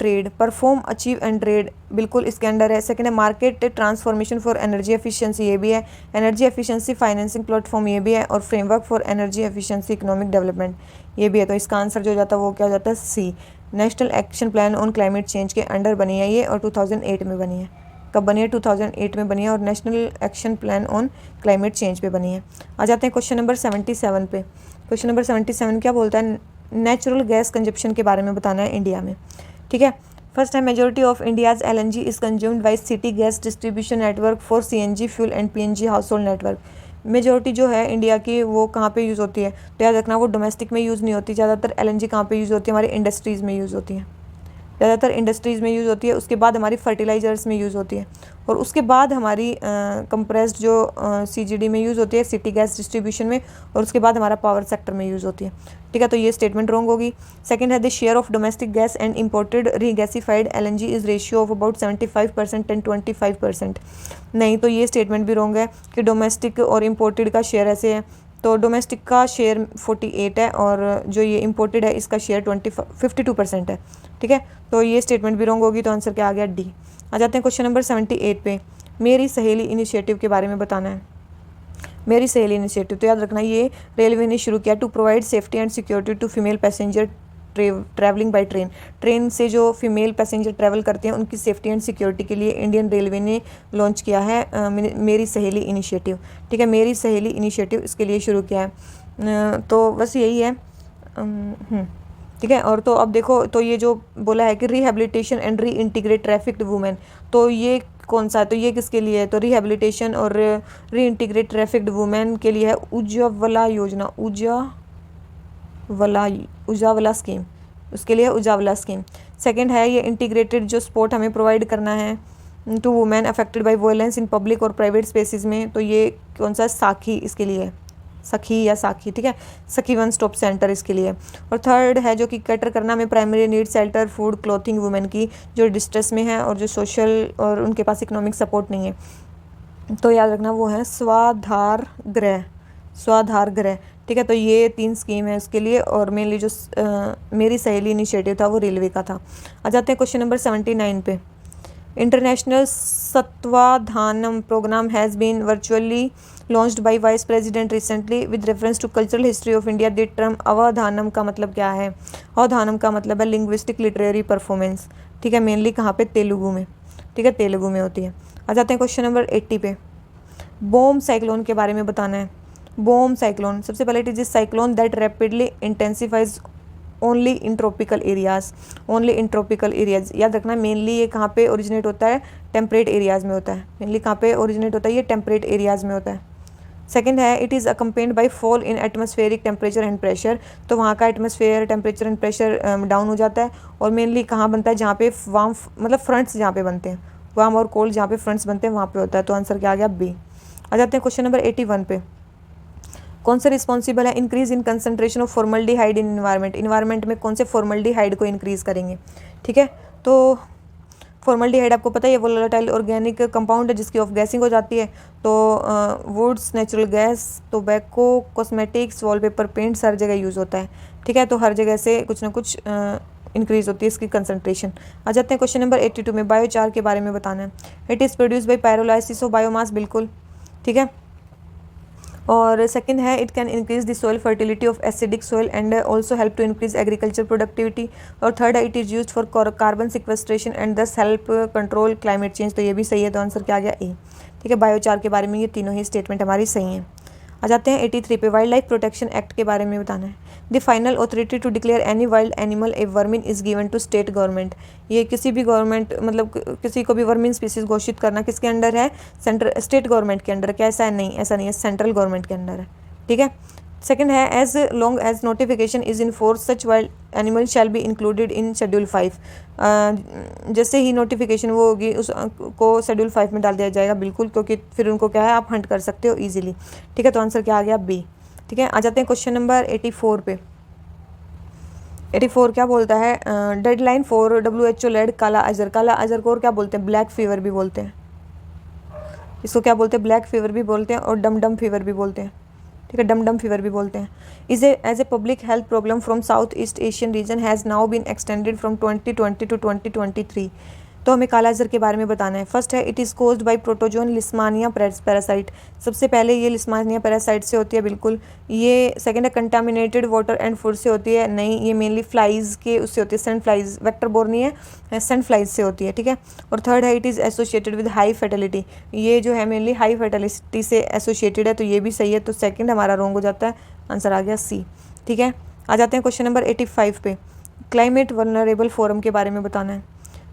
ट्रेड, बिल्कुल इसके अंडर है। सेकंड है market transformation for energy efficiency, ये भी है। एनर्जी एफिशिएंसी फाइनेंसिंग प्लेटफॉर्म, ये भी है। और framework for energy efficiency economic development, ये भी है। तो इसका आंसर जो हो जाता है वो क्या हो जाता है, C. National action plan on climate change के अंडर बनी है ये, और 2008 में बनी है। कब बनी है, 2008 में बनी है, और national action plan on climate change पे बनी है। आ जाते हैं क्वेश्चन नंबर 77 पे। क्वेश्चन नंबर 77 क्या बोलता है, नेचुरल गैस कंजप्शन के बारे में बताना है इंडिया में। ठीक है, फर्स्ट है majority of India's LNG is consumed by city gas distribution network for CNG fuel and PNG house hold network. Majority जो है इंडिया की वो कहाँ पे यूज़ होती है, तो याद रखना वो डोमेस्टिक में यूज़ नहीं होती। ज़्यादातर एलएनजी कहाँ पे यूज़ होती है, हमारी इंडस्ट्रीज़ में यूज़ होती है, ज़्यादातर इंडस्ट्रीज़ में यूज़ होती है। उसके बाद हमारी फर्टिलाइज़र्स में यूज़ होती है, और उसके बाद हमारी कंप्रेस्ड जो सीजीडी में यूज़ होती है, सिटी गैस डिस्ट्रीब्यूशन में, और उसके बाद हमारा पावर सेक्टर में यूज़ होती है। ठीक है, तो ये स्टेटमेंट रॉन्ग होगी। सेकंड है the share of domestic gas and imported regasified LNG is ratio of about 75% and 25%। नहीं, तो ये स्टेटमेंट भी रॉन्ग है कि डोमेस्टिक और इम्पोर्टेड का शेयर ऐसे है। तो डोमेस्टिक का शेयर 48 है, और जो ये इम्पोर्टेड है इसका शेयर 52% है। ठीक है, तो ये स्टेटमेंट भी रॉन्ग होगी, तो आंसर क्या आ गया, डी। आ जाते हैं क्वेश्चन नंबर 78 पे। मेरी सहेली इनिशिएटिव के बारे में बताना है। मेरी सहेली इनिशिएटिव, तो याद रखना ये रेलवे ने शुरू किया to provide safety and security to female passenger travelling by train से जो फीमेल पैसेंजर ट्रैवल करते हैं उनकी सेफ्टी एंड सिक्योरिटी के लिए इंडियन रेलवे ने लॉन्च किया है मेरी सहेली इनिशिएटिव। ठीक है, मेरी सहेली इनिशिएटिव इसके लिए शुरू किया है, तो बस यही है। ठीक है, और तो अब देखो, तो ये जो बोला है कि rehabilitation and re integrate trafficked women, तो ये कौन सा है, तो ये किसके लिए है, तो रिहेबिलिटेशन और री इंटीग्रेट ट्रैफिक्ड वुमेन के लिए है उज्ज्वला योजना, उजावला स्कीम, उसके लिए उजावला स्कीम। सेकंड है ये इंटीग्रेटेड जो स्पोर्ट हमें प्रोवाइड करना है, to women affected by violence in public और प्राइवेट स्पेसिस में, तो ये कौन सा साखी इसके लिए है, सखी या साखी, ठीक है, सखी वन स्टॉप सेंटर इसके लिए। और थर्ड है जो कि कैटर करना में primary need shelter food clothing women की जो डिस्ट्रेस में है और जो सोशल और उनके पास इकोनॉमिक सपोर्ट नहीं है, तो याद रखना वो है स्वाधार गृह, स्वाधार गृह, ठीक है। तो ये 3 स्कीम है इसके लिए, और मेनली जो मेरी सहेली इनिशिएटिव था वो रेलवे का था। आ जाते हैं क्वेश्चन नंबर 79 पे। International Shatavadhanam program has been virtually launched by vice president recently with reference to cultural history of India. The term Avadhanam का मतलब क्या है? अवधानम का मतलब है लिंग्विस्टिक लिटरेरी परफॉर्मेंस, ठीक है, मेनली कहाँ पे? तेलुगु में, ठीक है, तेलुगु में होती है। आ जाते हैं क्वेश्चन नंबर 80 पे। बॉम साइक्लोन के बारे में बताना है। बॉम साइक्लोन, सबसे पहले it is cyclone that rapidly intensifies only in tropical areas, only in tropical areas. याद रखना मेनली ये कहाँ पे ओरिजिनेट होता है? टेम्परेट एरियाज में होता है। मेनली कहाँ पे ओरिजिनेट होता है? ये टेम्परेट एरियाज में होता है। सेकंड है it is accompanied by fall in atmospheric temperature and pressure, तो वहाँ का atmosphere temperature and pressure down हो जाता है। और मेनली कहाँ बनता है? जहाँ पे वार्म मतलब फ्रंट्स जहाँ पे बनते हैं, वार्म और कोल्ड जहाँ पे फ्रंट्स बनते हैं वहाँ पे होता है। तो आंसर क्या आ गया? बी। आ जाते हैं क्वेश्चन नंबर 81 पे। कौन से रिस्पॉन्सिबल है increase in concentration of formaldehyde in environment? Environment में कौन से फॉर्मल्डिहाइड को इंक्रीज करेंगे, ठीक है। तो फॉर्मल्डिहाइड आपको पता है ये वोलेटाइल ऑर्गेनिक कंपाउंड है जिसकी ऑफ गैसिंग हो जाती है। तो woods, natural gas, tobacco, cosmetics, wallpaper, paints हर जगह यूज़ होता है, ठीक है। तो हर जगह से कुछ ना कुछ इंक्रीज होती है इसकी कंसंट्रेशन। आ जाते हैं क्वेश्चन नंबर 82 में। बायोचार के बारे में बताना है। It is produce by pyrolysis of biomass, बिल्कुल, ठीक है। और सेकंड है it can increase the soil fertility of acidic soil and also help to increase agriculture productivity. और थर्ड है it is use for carbon sequestration and thus help control climate change, तो ये भी सही है। तो आंसर क्या आ गया? ए, ठीक है। बायोचार के बारे में ये तीनों ही स्टेटमेंट हमारी सही हैं। आ जाते हैं 83 पे। वाइल्ड लाइफ प्रोटेक्शन एक्ट के बारे में बताना है। The final authority to declare any wild animal a vermin is given to state government. ये किसी भी गवर्नमेंट मतलब किसी को भी वर्मिन स्पीसीज घोषित करना किसके अंडर है? सेंट्रल स्टेट गवर्नमेंट के अंडर। क्या ऐसा है? नहीं, ऐसा नहीं है, सेंट्रल गवर्नमेंट के अंडर है, ठीक है। सेकंड है as long as notification is in force such wild animal shall be included in schedule 5। जैसे ही नोटिफिकेशन वो होगी उसको शेड्यूल 5 में डाल दिया जाएगा, बिल्कुल, क्योंकि फिर उनको क्या है आप हंट कर सकते हो ईजिली, ठीक है। तो आंसर क्या आ गया? बी, ठीक है। आ जाते हैं क्वेश्चन नंबर 84 पे। 84 क्या बोलता है? डेडलाइन फॉर WHO लेड काला अजहर। काला अजहर को और क्या बोलते हैं? ब्लैक फीवर भी बोलते हैं, इसको क्या बोलते हैं? ब्लैक फीवर भी बोलते हैं और डम डम फीवर भी बोलते हैं, ठीक है, डम डम फीवर भी बोलते हैं। Is as a public health problem from South East Asian region has now been extended from 2020 to 2023। तो हमें काला अजहर के बारे में बताना है। फर्स्ट है it is caused by protozoan Leishmania parasite. सबसे पहले ये लिस्मानिया पैरासाइट से होती है, बिल्कुल। ये सेकंड है कंटामिनेटेड वाटर एंड फूड से होती है, नहीं, ये मेनली फ्लाइज के उससे होती है, सेंट फ्लाइज, वेक्टर बोर्न नहीं है, सेंट फ्लाइज से होती है, ठीक है। और थर्ड है it is associated with high fertility. ये जो है मेनली हाई फर्टिलिटी से एसोसिएटेड है, तो ये भी सही है। तो सेकेंड हमारा रॉन्ग हो जाता है, आंसर आ गया सी, ठीक है। आ जाते हैं क्वेश्चन नंबर 85 पे। क्लाइमेट वल्नरेबल फोरम के बारे में बताना है।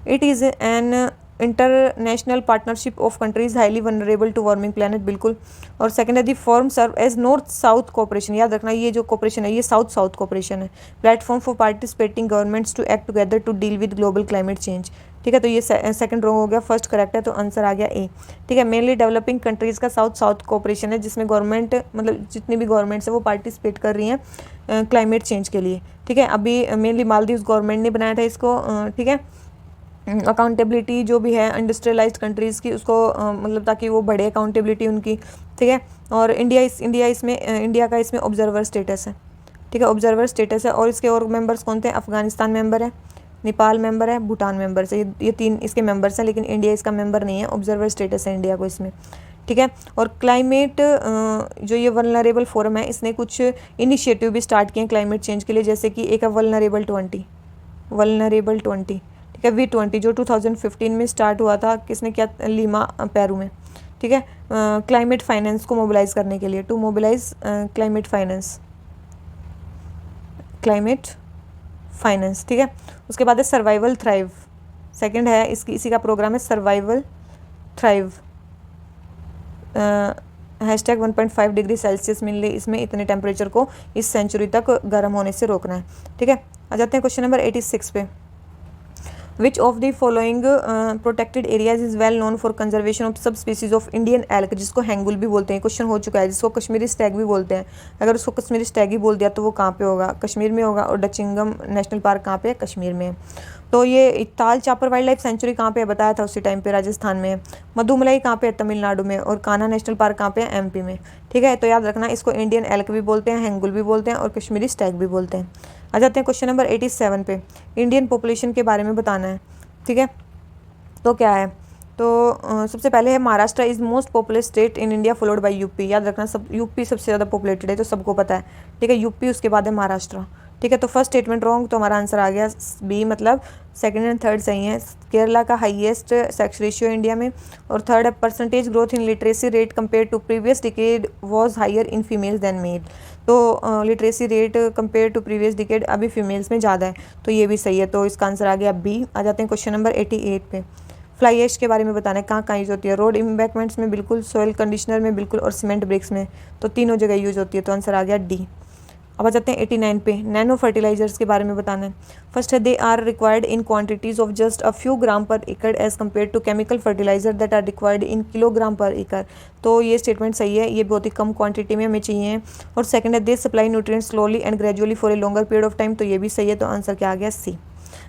It is an international partnership of countries highly vulnerable to warming planet, बिल्कुल। और सेकंड है the form serve as north south cooperation. याद रखना ये जो कोऑपरेशन है ये साउथ साउथ कोऑपरेशन है। Platform for participating governments to act together to deal with global climate change, ठीक है। तो ये सेकंड रॉन्ग हो गया, फर्स्ट करेक्ट है, तो आंसर आ गया ए, ठीक है। मेनली डेवलपिंग कंट्रीज़ का साउथ साउथ कोऑपरेशन है जिसमें गवर्नमेंट मतलब जितनी भी गवर्नमेंट्स है वो पार्टिसिपेट कर रही हैं क्लाइमेट चेंज के लिए, ठीक है। अभी मेनली मालदीव्स गवर्नमेंट ने बनाया था इसको, ठीक है। अकाउंटेबिलिटी जो भी है इंडस्ट्रियलाइज्ड कंट्रीज़ की उसको मतलब ताकि वो बढ़े अकाउंटेबिलिटी उनकी, ठीक है। और इंडिया का इसमें ऑब्जर्वर स्टेटस है, ठीक है, ऑब्जर्वर स्टेटस है। और इसके और मेंबर्स कौन थे? अफगानिस्तान मेंबर है, नेपाल मेंबर है, भूटान मेंबर है, ये 3 इसके मेंबर्स हैं, लेकिन इंडिया इसका मेंबर नहीं है। ऑब्जर्वर स्टेटस है इंडिया को इसमें, ठीक है। और क्लाइमेट जो ये वल्नरेबल फोरम है इसने कुछ इनिशिएटिव भी स्टार्ट किए हैं क्लाइमेट चेंज के लिए, जैसे कि एक है वल्नरेबल 20, ठीक है, V20 जो 2015 में स्टार्ट हुआ था, किसने किया? लीमा पेरू में, ठीक है। क्लाइमेट फाइनेंस को मोबिलाइज करने के लिए, टू मोबिलाइज क्लाइमेट फाइनेंस, ठीक है। उसके बाद है सर्वाइवल थ्राइव, सेकंड है इसी का प्रोग्राम है survival thrive, hashtag 1.5 degree Celsius मिलने, इसमें इतने टेम्परेचर को इस सेंचुरी तक गर्म होने से रोकना है, ठीक है। आ जाते हैं क्वेश्चन नंबर 86 पे। Which of the following protected areas is well known for conservation of sub species of Indian elk, जिसको हैंगुल भी बोलते हैं, क्वेश्चन हो चुका है, जिसको कश्मीरी स्टैग भी बोलते हैं। अगर उसको कश्मीरी स्टैग ही बोल दिया तो वो कहाँ पे होगा, कश्मीर में होगा। और डचिंगम नेशनल पार्क कहाँ पे है, कश्मीर में है। तो ये ताल चापर वाइल्ड लाइफ सेंचुरी कहाँ पे है, बताया था उसी टाइम पे, राजस्थान में है। मधुमलाई कहाँ पे है, तमिलनाडु में। और कान्हा नेशनल पार्क कहाँ पे है, एमपी में। ठीक है, तो याद रखना, इसको इंडियन एल्क भी बोलते हैं, हैंगुल भी बोलते हैं और कश्मीरी स्टैग भी बोलते हैं। आ जाते हैं क्वेश्चन नंबर 87 पे, इंडियन पॉपुलेशन के बारे में बताना है। ठीक है, तो क्या है, तो सबसे पहले है Maharashtra is most populous state in India followed by UP. याद रखना, सब यूपी सबसे ज़्यादा पॉपुलेटेड है, तो सबको पता है। ठीक है, यूपी उसके बाद है महाराष्ट्र। ठीक है, तो फर्स्ट स्टेटमेंट रॉन्ग, तो हमारा आंसर आ गया बी, मतलब सेकंड एंड थर्ड सही है। केरला का हाईएस्ट सेक्स रेशियो इंडिया में। और थर्ड है percentage growth in literacy rate compare to previous decade was higher in females than male. तो literacy rate compare to previous decade अभी फीमेल्स में ज़्यादा है, तो ये भी सही है। तो इसका आंसर आ गया बी। आ जाते हैं क्वेश्चन नंबर 88 पे, फ्लाई ऐश के बारे में बताना है, कहाँ कहाँ यूज़ होती है। रोड इम्बैंकमेंट्स में बिल्कुल, सॉइल कंडीशनर में बिल्कुल, और सीमेंट ब्रिक्स में, तो तीनों जगह यूज़ होती है। तो आंसर आ गया डी। अब आ जाते हैं 89 पे, नैनो फर्टिलाइजर्स के बारे में बताना है। फर्स्ट है, they are required in quantities of just a few gram per acre as compare to chemical fertiliser that are required in kilogram per acre. तो ये स्टेटमेंट सही है, ये बहुत ही कम क्वांटिटी में हमें चाहिए। और सेकंड है, they supply nutrients slowly and gradually for a longer period of time, तो ये भी सही है। तो आंसर क्या आ गया, सी।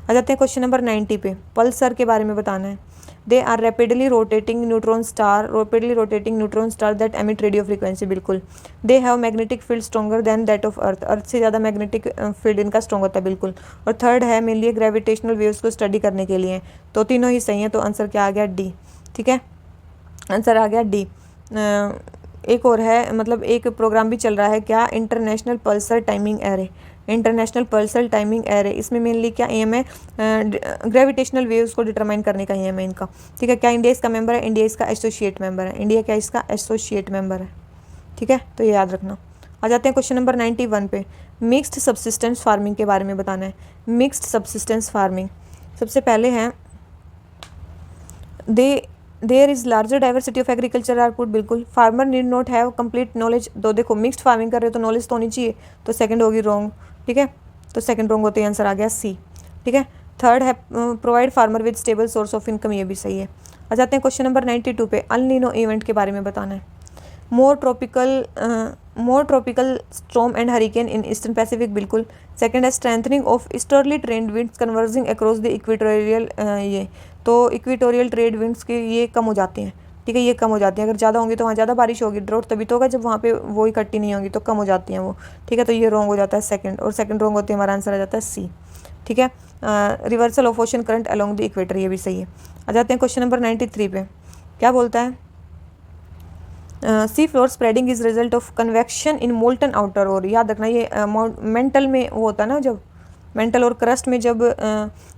आ जाते हैं क्वेश्चन नंबर 90 पे, पल्सर के बारे में बताना है। They are rapidly rotating neutron star that emit radio frequency, बिल्कुल। They have magnetic field stronger than that of Earth से ज़्यादा मैग्नेटिक फील्ड इनका स्ट्रॉन्ग होता है, बिल्कुल। और थर्ड है, मेनली ग्रेविटेशनल वेव्स को स्टडी करने के लिए, तो तीनों ही सही है। तो आंसर क्या आ गया, डी। ठीक है, आंसर आ गया डी। एक और है, मतलब एक प्रोग्राम भी चल रहा है, क्या, international Pulsar timing array. International Pulsar timing array, इसमें मेनली क्या एम है, ग्रेविटेशनल वेव्स को डिटरमाइन करने का एम है इनका। ठीक है, क्या इंडिया इसका मेंबर है, इंडिया इसका एसोसिएट मेंबर है, इंडिया क्या इसका एसोसिएट मेंबर है। ठीक है, तो ये याद रखना। आ जाते हैं क्वेश्चन नंबर 91 पे, मिक्स्ड सब्सिस्टेंस फार्मिंग के बारे में बताना है। मिक्स्ड सब्सिस्टेंस फार्मिंग, सबसे पहले है, there is larger diversity of agriculture output, बिल्कुल। Farmer need not have complete knowledge, तो देखो मिक्स्ड फार्मिंग कर रहे हो तो नॉलेज तो होनी चाहिए, तो सेकंड होगी रॉन्ग। ठीक है, तो सेकंड रॉन्ग होते ही आंसर आ गया सी। ठीक है, थर्ड है, provide farmer with stable source of income, ये भी सही है। आ जाते हैं क्वेश्चन नंबर 92 पे, अल नीनो इवेंट के बारे में बताना है। More tropical storm and hurricane in eastern Pacific, बिल्कुल। सेकंड है, strengthening of easterly trade winds converging across the equatorial, ये तो इक्वेटोरियल ट्रेड विंड्स के ये कम हो जाते हैं। ठीक है, ये कम हो जाती हैं, अगर ज़्यादा होंगी तो वहाँ ज़्यादा बारिश होगी, ड्रॉट तभी तो होगा जब वहाँ पे वो इकट्ठी नहीं होंगी, तो कम हो जाती हैं वो। ठीक है, तो ये रॉन्ग हो जाता है सेकंड, और सेकंड रॉन्ग होते हैं, हमारा आंसर आ जाता है सी। ठीक है, reversal of ocean current along the equator, ये भी सही है। आ जाते हैं क्वेश्चन नंबर 93 पे, क्या बोलता है, sea floor spreading is result of convection in molten outer core. याद रखना, ये मेंटल में वो होता है ना, जब मेंटल और क्रस्ट में जब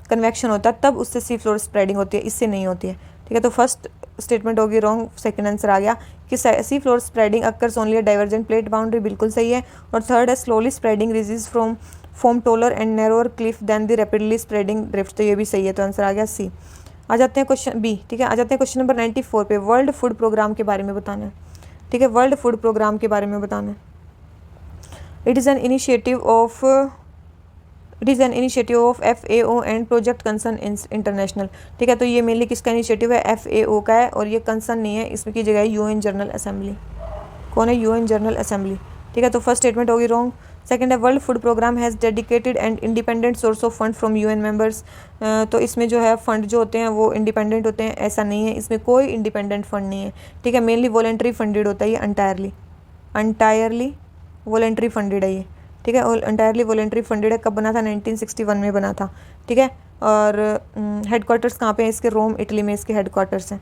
कन्वेक्शन होता है तब उससे सी फ्लोर स्प्रेडिंग होती है, इससे नहीं होती है। ठीक है, तो फर्स्ट स्टेटमेंट होगी रॉन्ग, सेकंड आंसर आ गया कि sea floor spreading occurs only divergent plate boundary, बिल्कुल सही है। और थर्ड है, slowly spreading ridges from form taller and narrower cliff than the rapidly spreading drift, तो ये भी सही है। तो आंसर आ गया सी। आ जाते हैं क्वेश्चन बी। ठीक है, आ जाते हैं क्वेश्चन नंबर 94 पे, वर्ल्ड फूड प्रोग्राम के बारे में बताना है। ठीक है, वर्ल्ड फूड प्रोग्राम के बारे में बताना है। It is an initiative of FAO and project concern international. ठीक है, तो ये मेनली किसका इनिशिएटिव है, FAO का है, और ये कंसर्न नहीं है, इसमें की जगह है UN जनरल असेंबली। कौन है, UN जनरल असेंबली। ठीक है, तो फर्स्ट स्टेटमेंट होगी रॉन्ग। सेकंड है, world food programme has dedicated and independent source of fund from UN members. तो इसमें जो है फंड जो होते हैं वो इंडिपेंडेंट होते हैं, ऐसा नहीं है, इसमें कोई इंडिपेंडेंट फंड नहीं है। ठीक है, मेनली वॉलेंट्री फंडेड होता है ये, अंटायरली वॉलेंट्री फंडेड है ये। ठीक है, और अंटायरली वॉलेंट्री फंडेड है। कब बना था, 1961 में बना था। ठीक है, और हेडक्वार्टर्स कहाँ पे है इसके, रोम इटली में इसके हेडक्वार्टर्स हैं।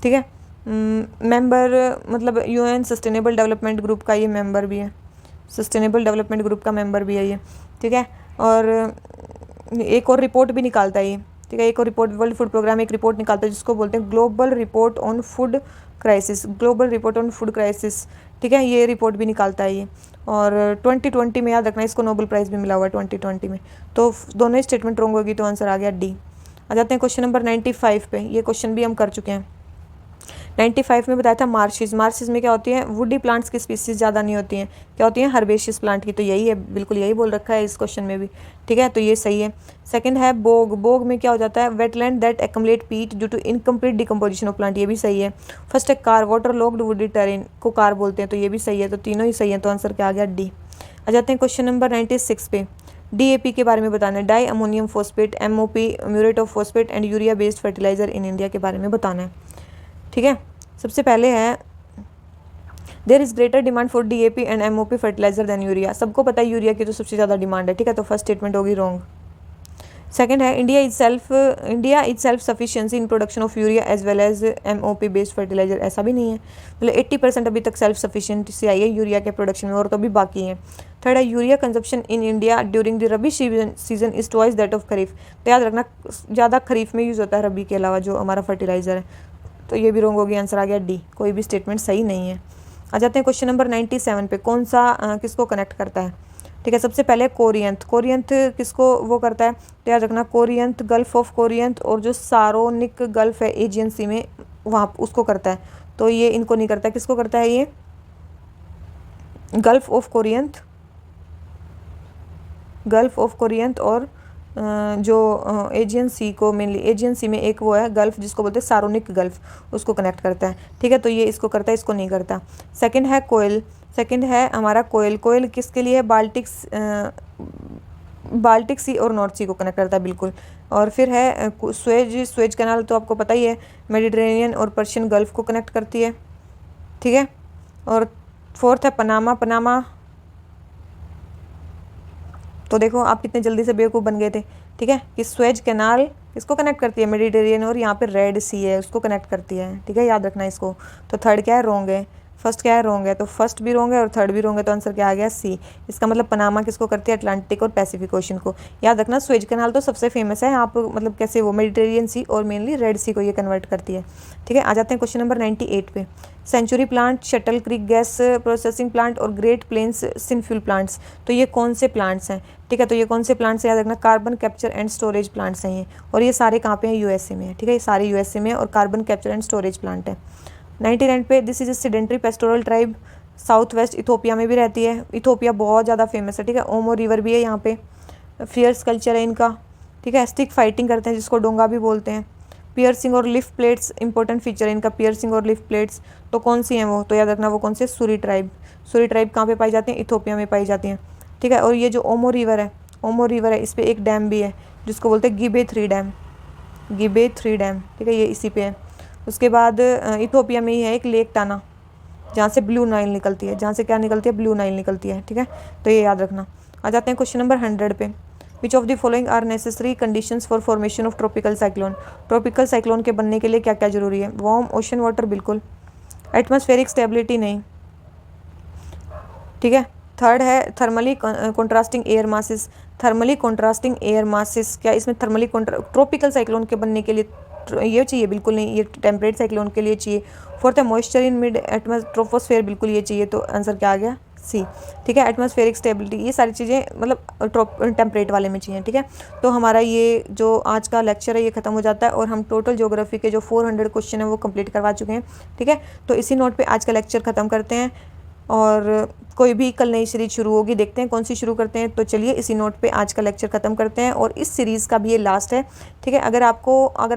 ठीक है, मेंबर मतलब UN सस्टेनेबल डेवलपमेंट ग्रुप का ये मेंबर भी है, सस्टेनेबल डेवलपमेंट ग्रुप का मेंबर भी है ये। ठीक है, और एक और रिपोर्ट भी निकालता है ये। ठीक है, एक और रिपोर्ट, वर्ल्ड फूड प्रोग्राम एक रिपोर्ट निकालता है जिसको बोलते हैं global report on food crisis, global report on food crisis. ठीक है, ये रिपोर्ट भी निकालता है ये, और 2020 में याद रखना इसको नोबेल प्राइज़ भी मिला हुआ है 2020 में। तो दोनों ही स्टेटमेंट रॉन्ग होगी, तो आंसर आ गया डी। आ जाते हैं क्वेश्चन नंबर 95 पे, ये क्वेश्चन भी हम कर चुके हैं। 95 में बताया था मार्शिस। मार्शिस में क्या होती है, वुडी प्लांट्स की स्पीसीज ज़्यादा नहीं होती हैं, क्या होती हैं, हर्बेशियस प्लांट की। तो यही है, बिल्कुल यही बोल रखा है इस क्वेश्चन में भी, ठीक है, तो ये सही है। सेकंड है बोग। बोग में क्या हो जाता है, wetland that accumulate peat due to incomplete decomposition of plant, ये भी सही है। फर्स्ट है carr, waterlogged woody terrain को कार बोलते हैं, तो ये भी सही है, तो तीनों ही सही है, तो आंसर क्या आ गया, डी। आ जाते हैं क्वेश्चन नंबर 96 पे। DAP के बारे में बताना है, diammonium phosphate, MOP muriate of phosphate and urea based fertiliser in India के बारे में बताना है, ठीक है। सबसे पहले है there is greater demand for DAP and MOP fertiliser than urea. सबको पता है यूरिया की तो सबसे ज़्यादा डिमांड है, ठीक है, तो फर्स्ट स्टेटमेंट होगी रॉन्ग। सेकंड है India is self sufficiency in production of urea as well as MOP based fertiliser, ऐसा भी नहीं है, मतलब 80% अभी तक सेल्फ सफिशिएंसी आई है यूरिया के प्रोडक्शन में, और तो अभी बाकी है। थर्ड है urea consumption in India during the rabi season is twice that of kharif, तो याद रखना ज़्यादा खरीफ में यूज़ होता है रबी के अलावा जो हमारा फर्टिलाइजर है, तो ये भी रॉन्ग होगी, आंसर आ गया डी, कोई भी स्टेटमेंट सही नहीं है। आ जाते हैं क्वेश्चन नंबर 97 पे, कौन सा किसको कनेक्ट करता है, ठीक है। सबसे पहले कोरियंथ। कोरियंथ किसको वो करता है, तो याद रखना कोरियंथ गल्फ ऑफ कोरियंथ और जो सारोनिक गल्फ है एजियन सी में, वहाँ उसको करता है, तो ये इनको नहीं करता, किसको करता है, ये गल्फ ऑफ कोरियंथ, गल्फ ऑफ कोरियंथ और जो एजियन सी को, मेनली एजियन सी में एक वो है गल्फ जिसको बोलते हैं सारोनिक गल्फ, उसको कनेक्ट करता है, ठीक है, तो ये इसको करता है, इसको नहीं करता। सेकंड है कोयल। सेकंड है हमारा कोयल। कोयल किसके लिए है, बाल्टिक सी और नॉर्थ सी को कनेक्ट करता है, बिल्कुल। और फिर है स्वेज कैनाल, तो आपको पता ही है, मेडिटेरेनियन और पर्शियन गल्फ को कनेक्ट करती है, ठीक है। और फोर्थ है पनामा। पनामा तो देखो आप कितने जल्दी से बेवकूफ़ बन गए थे, ठीक है, कि स्वेज कैनाल किसको कनेक्ट करती है, मेडिटेरियन, और यहाँ पे रेड सी है उसको कनेक्ट करती है, ठीक है, याद रखना इसको। तो थर्ड क्या है, रॉन्ग है। फर्स्ट क्या है, रॉन्ग है, तो फर्स्ट भी रॉन्ग है और थर्ड भी रॉन्ग है, तो आंसर क्या आ गया, सी। इसका मतलब पनामा किसको करती है, अटलांटिक और पैसिफिक ओशन को। याद रखना स्वेज कैनाल तो सबसे फेमस है, आप मतलब कैसे वो मेडिटेरियन सी और मेनली रेड सी को ये कन्वर्ट करती है, ठीक है। आ जाते हैं क्वेश्चन नंबर 98 पे। Century plant, shuttle creek gas processing plant और ग्रेट प्लेन्स सिनफ्यूल प्लांट्स, तो ये कौन से प्लांट्स हैं, ठीक है, तो ये कौन से प्लांट्स हैं, याद रखना carbon capture and storage plants हैं ये, और ये सारे कहाँ पे हैं, USA में है, ठीक है, ये सारे USA में है और carbon capture and storage plant है। 99 पे this is a sedentary pastoral tribe, south west Ethiopia में भी रहती है। इथोपिया बहुत ज़्यादा फेमस है, ठीक है, ओमो रिवर भी है यहाँ पे, फियर्स कल्चर है इनका, ठीक है, स्टिक फाइटिंग करते हैं जिसको डोंगा भी बोलते हैं। पियर्सिंग और लिफ प्लेट्स इंपॉर्टेंट फीचर है इनका, पियर्सिंग और लिफ प्लेट्स, तो कौन सी हैं वो, तो याद रखना वो कौन से, सूरी ट्राइब। सूरी ट्राइब कहाँ पे पाई जाती हैं, इथोपिया में पाई जाती हैं, ठीक है। और ये जो ओमो रिवर है, ओमो रिवर है, इस पर एक डैम भी है जिसको बोलते हैं गिबे 3 डैम, गिबे 3 डैम, ठीक है, ये इसी पे है। उसके बाद इथोपिया में ही है एक लेक टाना जहाँ से ब्लू नाइल निकलती है, जहाँ से क्या निकलती है, ब्लू नाइल निकलती है, ठीक है, तो ये याद रखना। आ जाते हैं क्वेश्चन नंबर 100 पे। Which of the following are necessary conditions for formation of tropical cyclone. Tropical cyclone के बनने के लिए क्या क्या जरूरी है, वार्म ओशन वाटर, बिल्कुल। एटमॉस्फेरिक स्टेबिलिटी नहीं, ठीक है। थर्ड है thermally contrasting air masses. Thermally contrasting air masses, क्या इसमें थर्मली ट्रॉपिकल साइक्लोन के बनने के लिए ये चाहिए, बिल्कुल नहीं, ये टेम्परेट साइक्लोन के लिए चाहिए। फोर्थ है मॉइस्चर इन मिड ट्रोपोस्फेयर, बिल्कुल ये चाहिए, तो आंसर क्या आ गया, सी, ठीक है। एटमॉस्फेरिक स्टेबिलिटी, ये सारी चीज़ें मतलब टेम्परेट वाले में चाहिए, ठीक है। तो हमारा ये जो आज का लेक्चर है ये खत्म हो जाता है और हम टोटल ज्योग्राफी के जो 400 क्वेश्चन है वो कंप्लीट करवा चुके हैं, ठीक है। तो इसी नोट पे आज का लेक्चर ख़त्म करते हैं और कोई भी कल नई सीरीज शुरू होगी, देखते हैं कौन सी शुरू करते हैं। तो चलिए इसी नोट पे आज का लेक्चर ख़त्म करते हैं और इस सीरीज़ का भी ये लास्ट है, ठीक है। अगर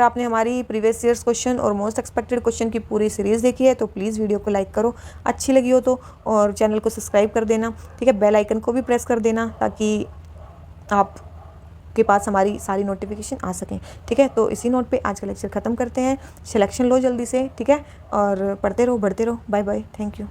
आपने हमारी प्रीवियस ईयर्स क्वेश्चन और मोस्ट एक्सपेक्टेड क्वेश्चन की पूरी सीरीज़ देखी है तो प्लीज़ वीडियो को लाइक करो, अच्छी लगी हो तो, और चैनल को सब्सक्राइब कर देना, ठीक है। बेल आइकन को भी प्रेस कर देना ताकि आपके पास हमारी सारी नोटिफिकेशन आ सकें, ठीक है। तो इसी नोट पे आज का लेक्चर ख़त्म करते हैं। सिलेक्शन लो जल्दी से, ठीक है, और पढ़ते रहो, बढ़ते रहो। Bye bye, thank you.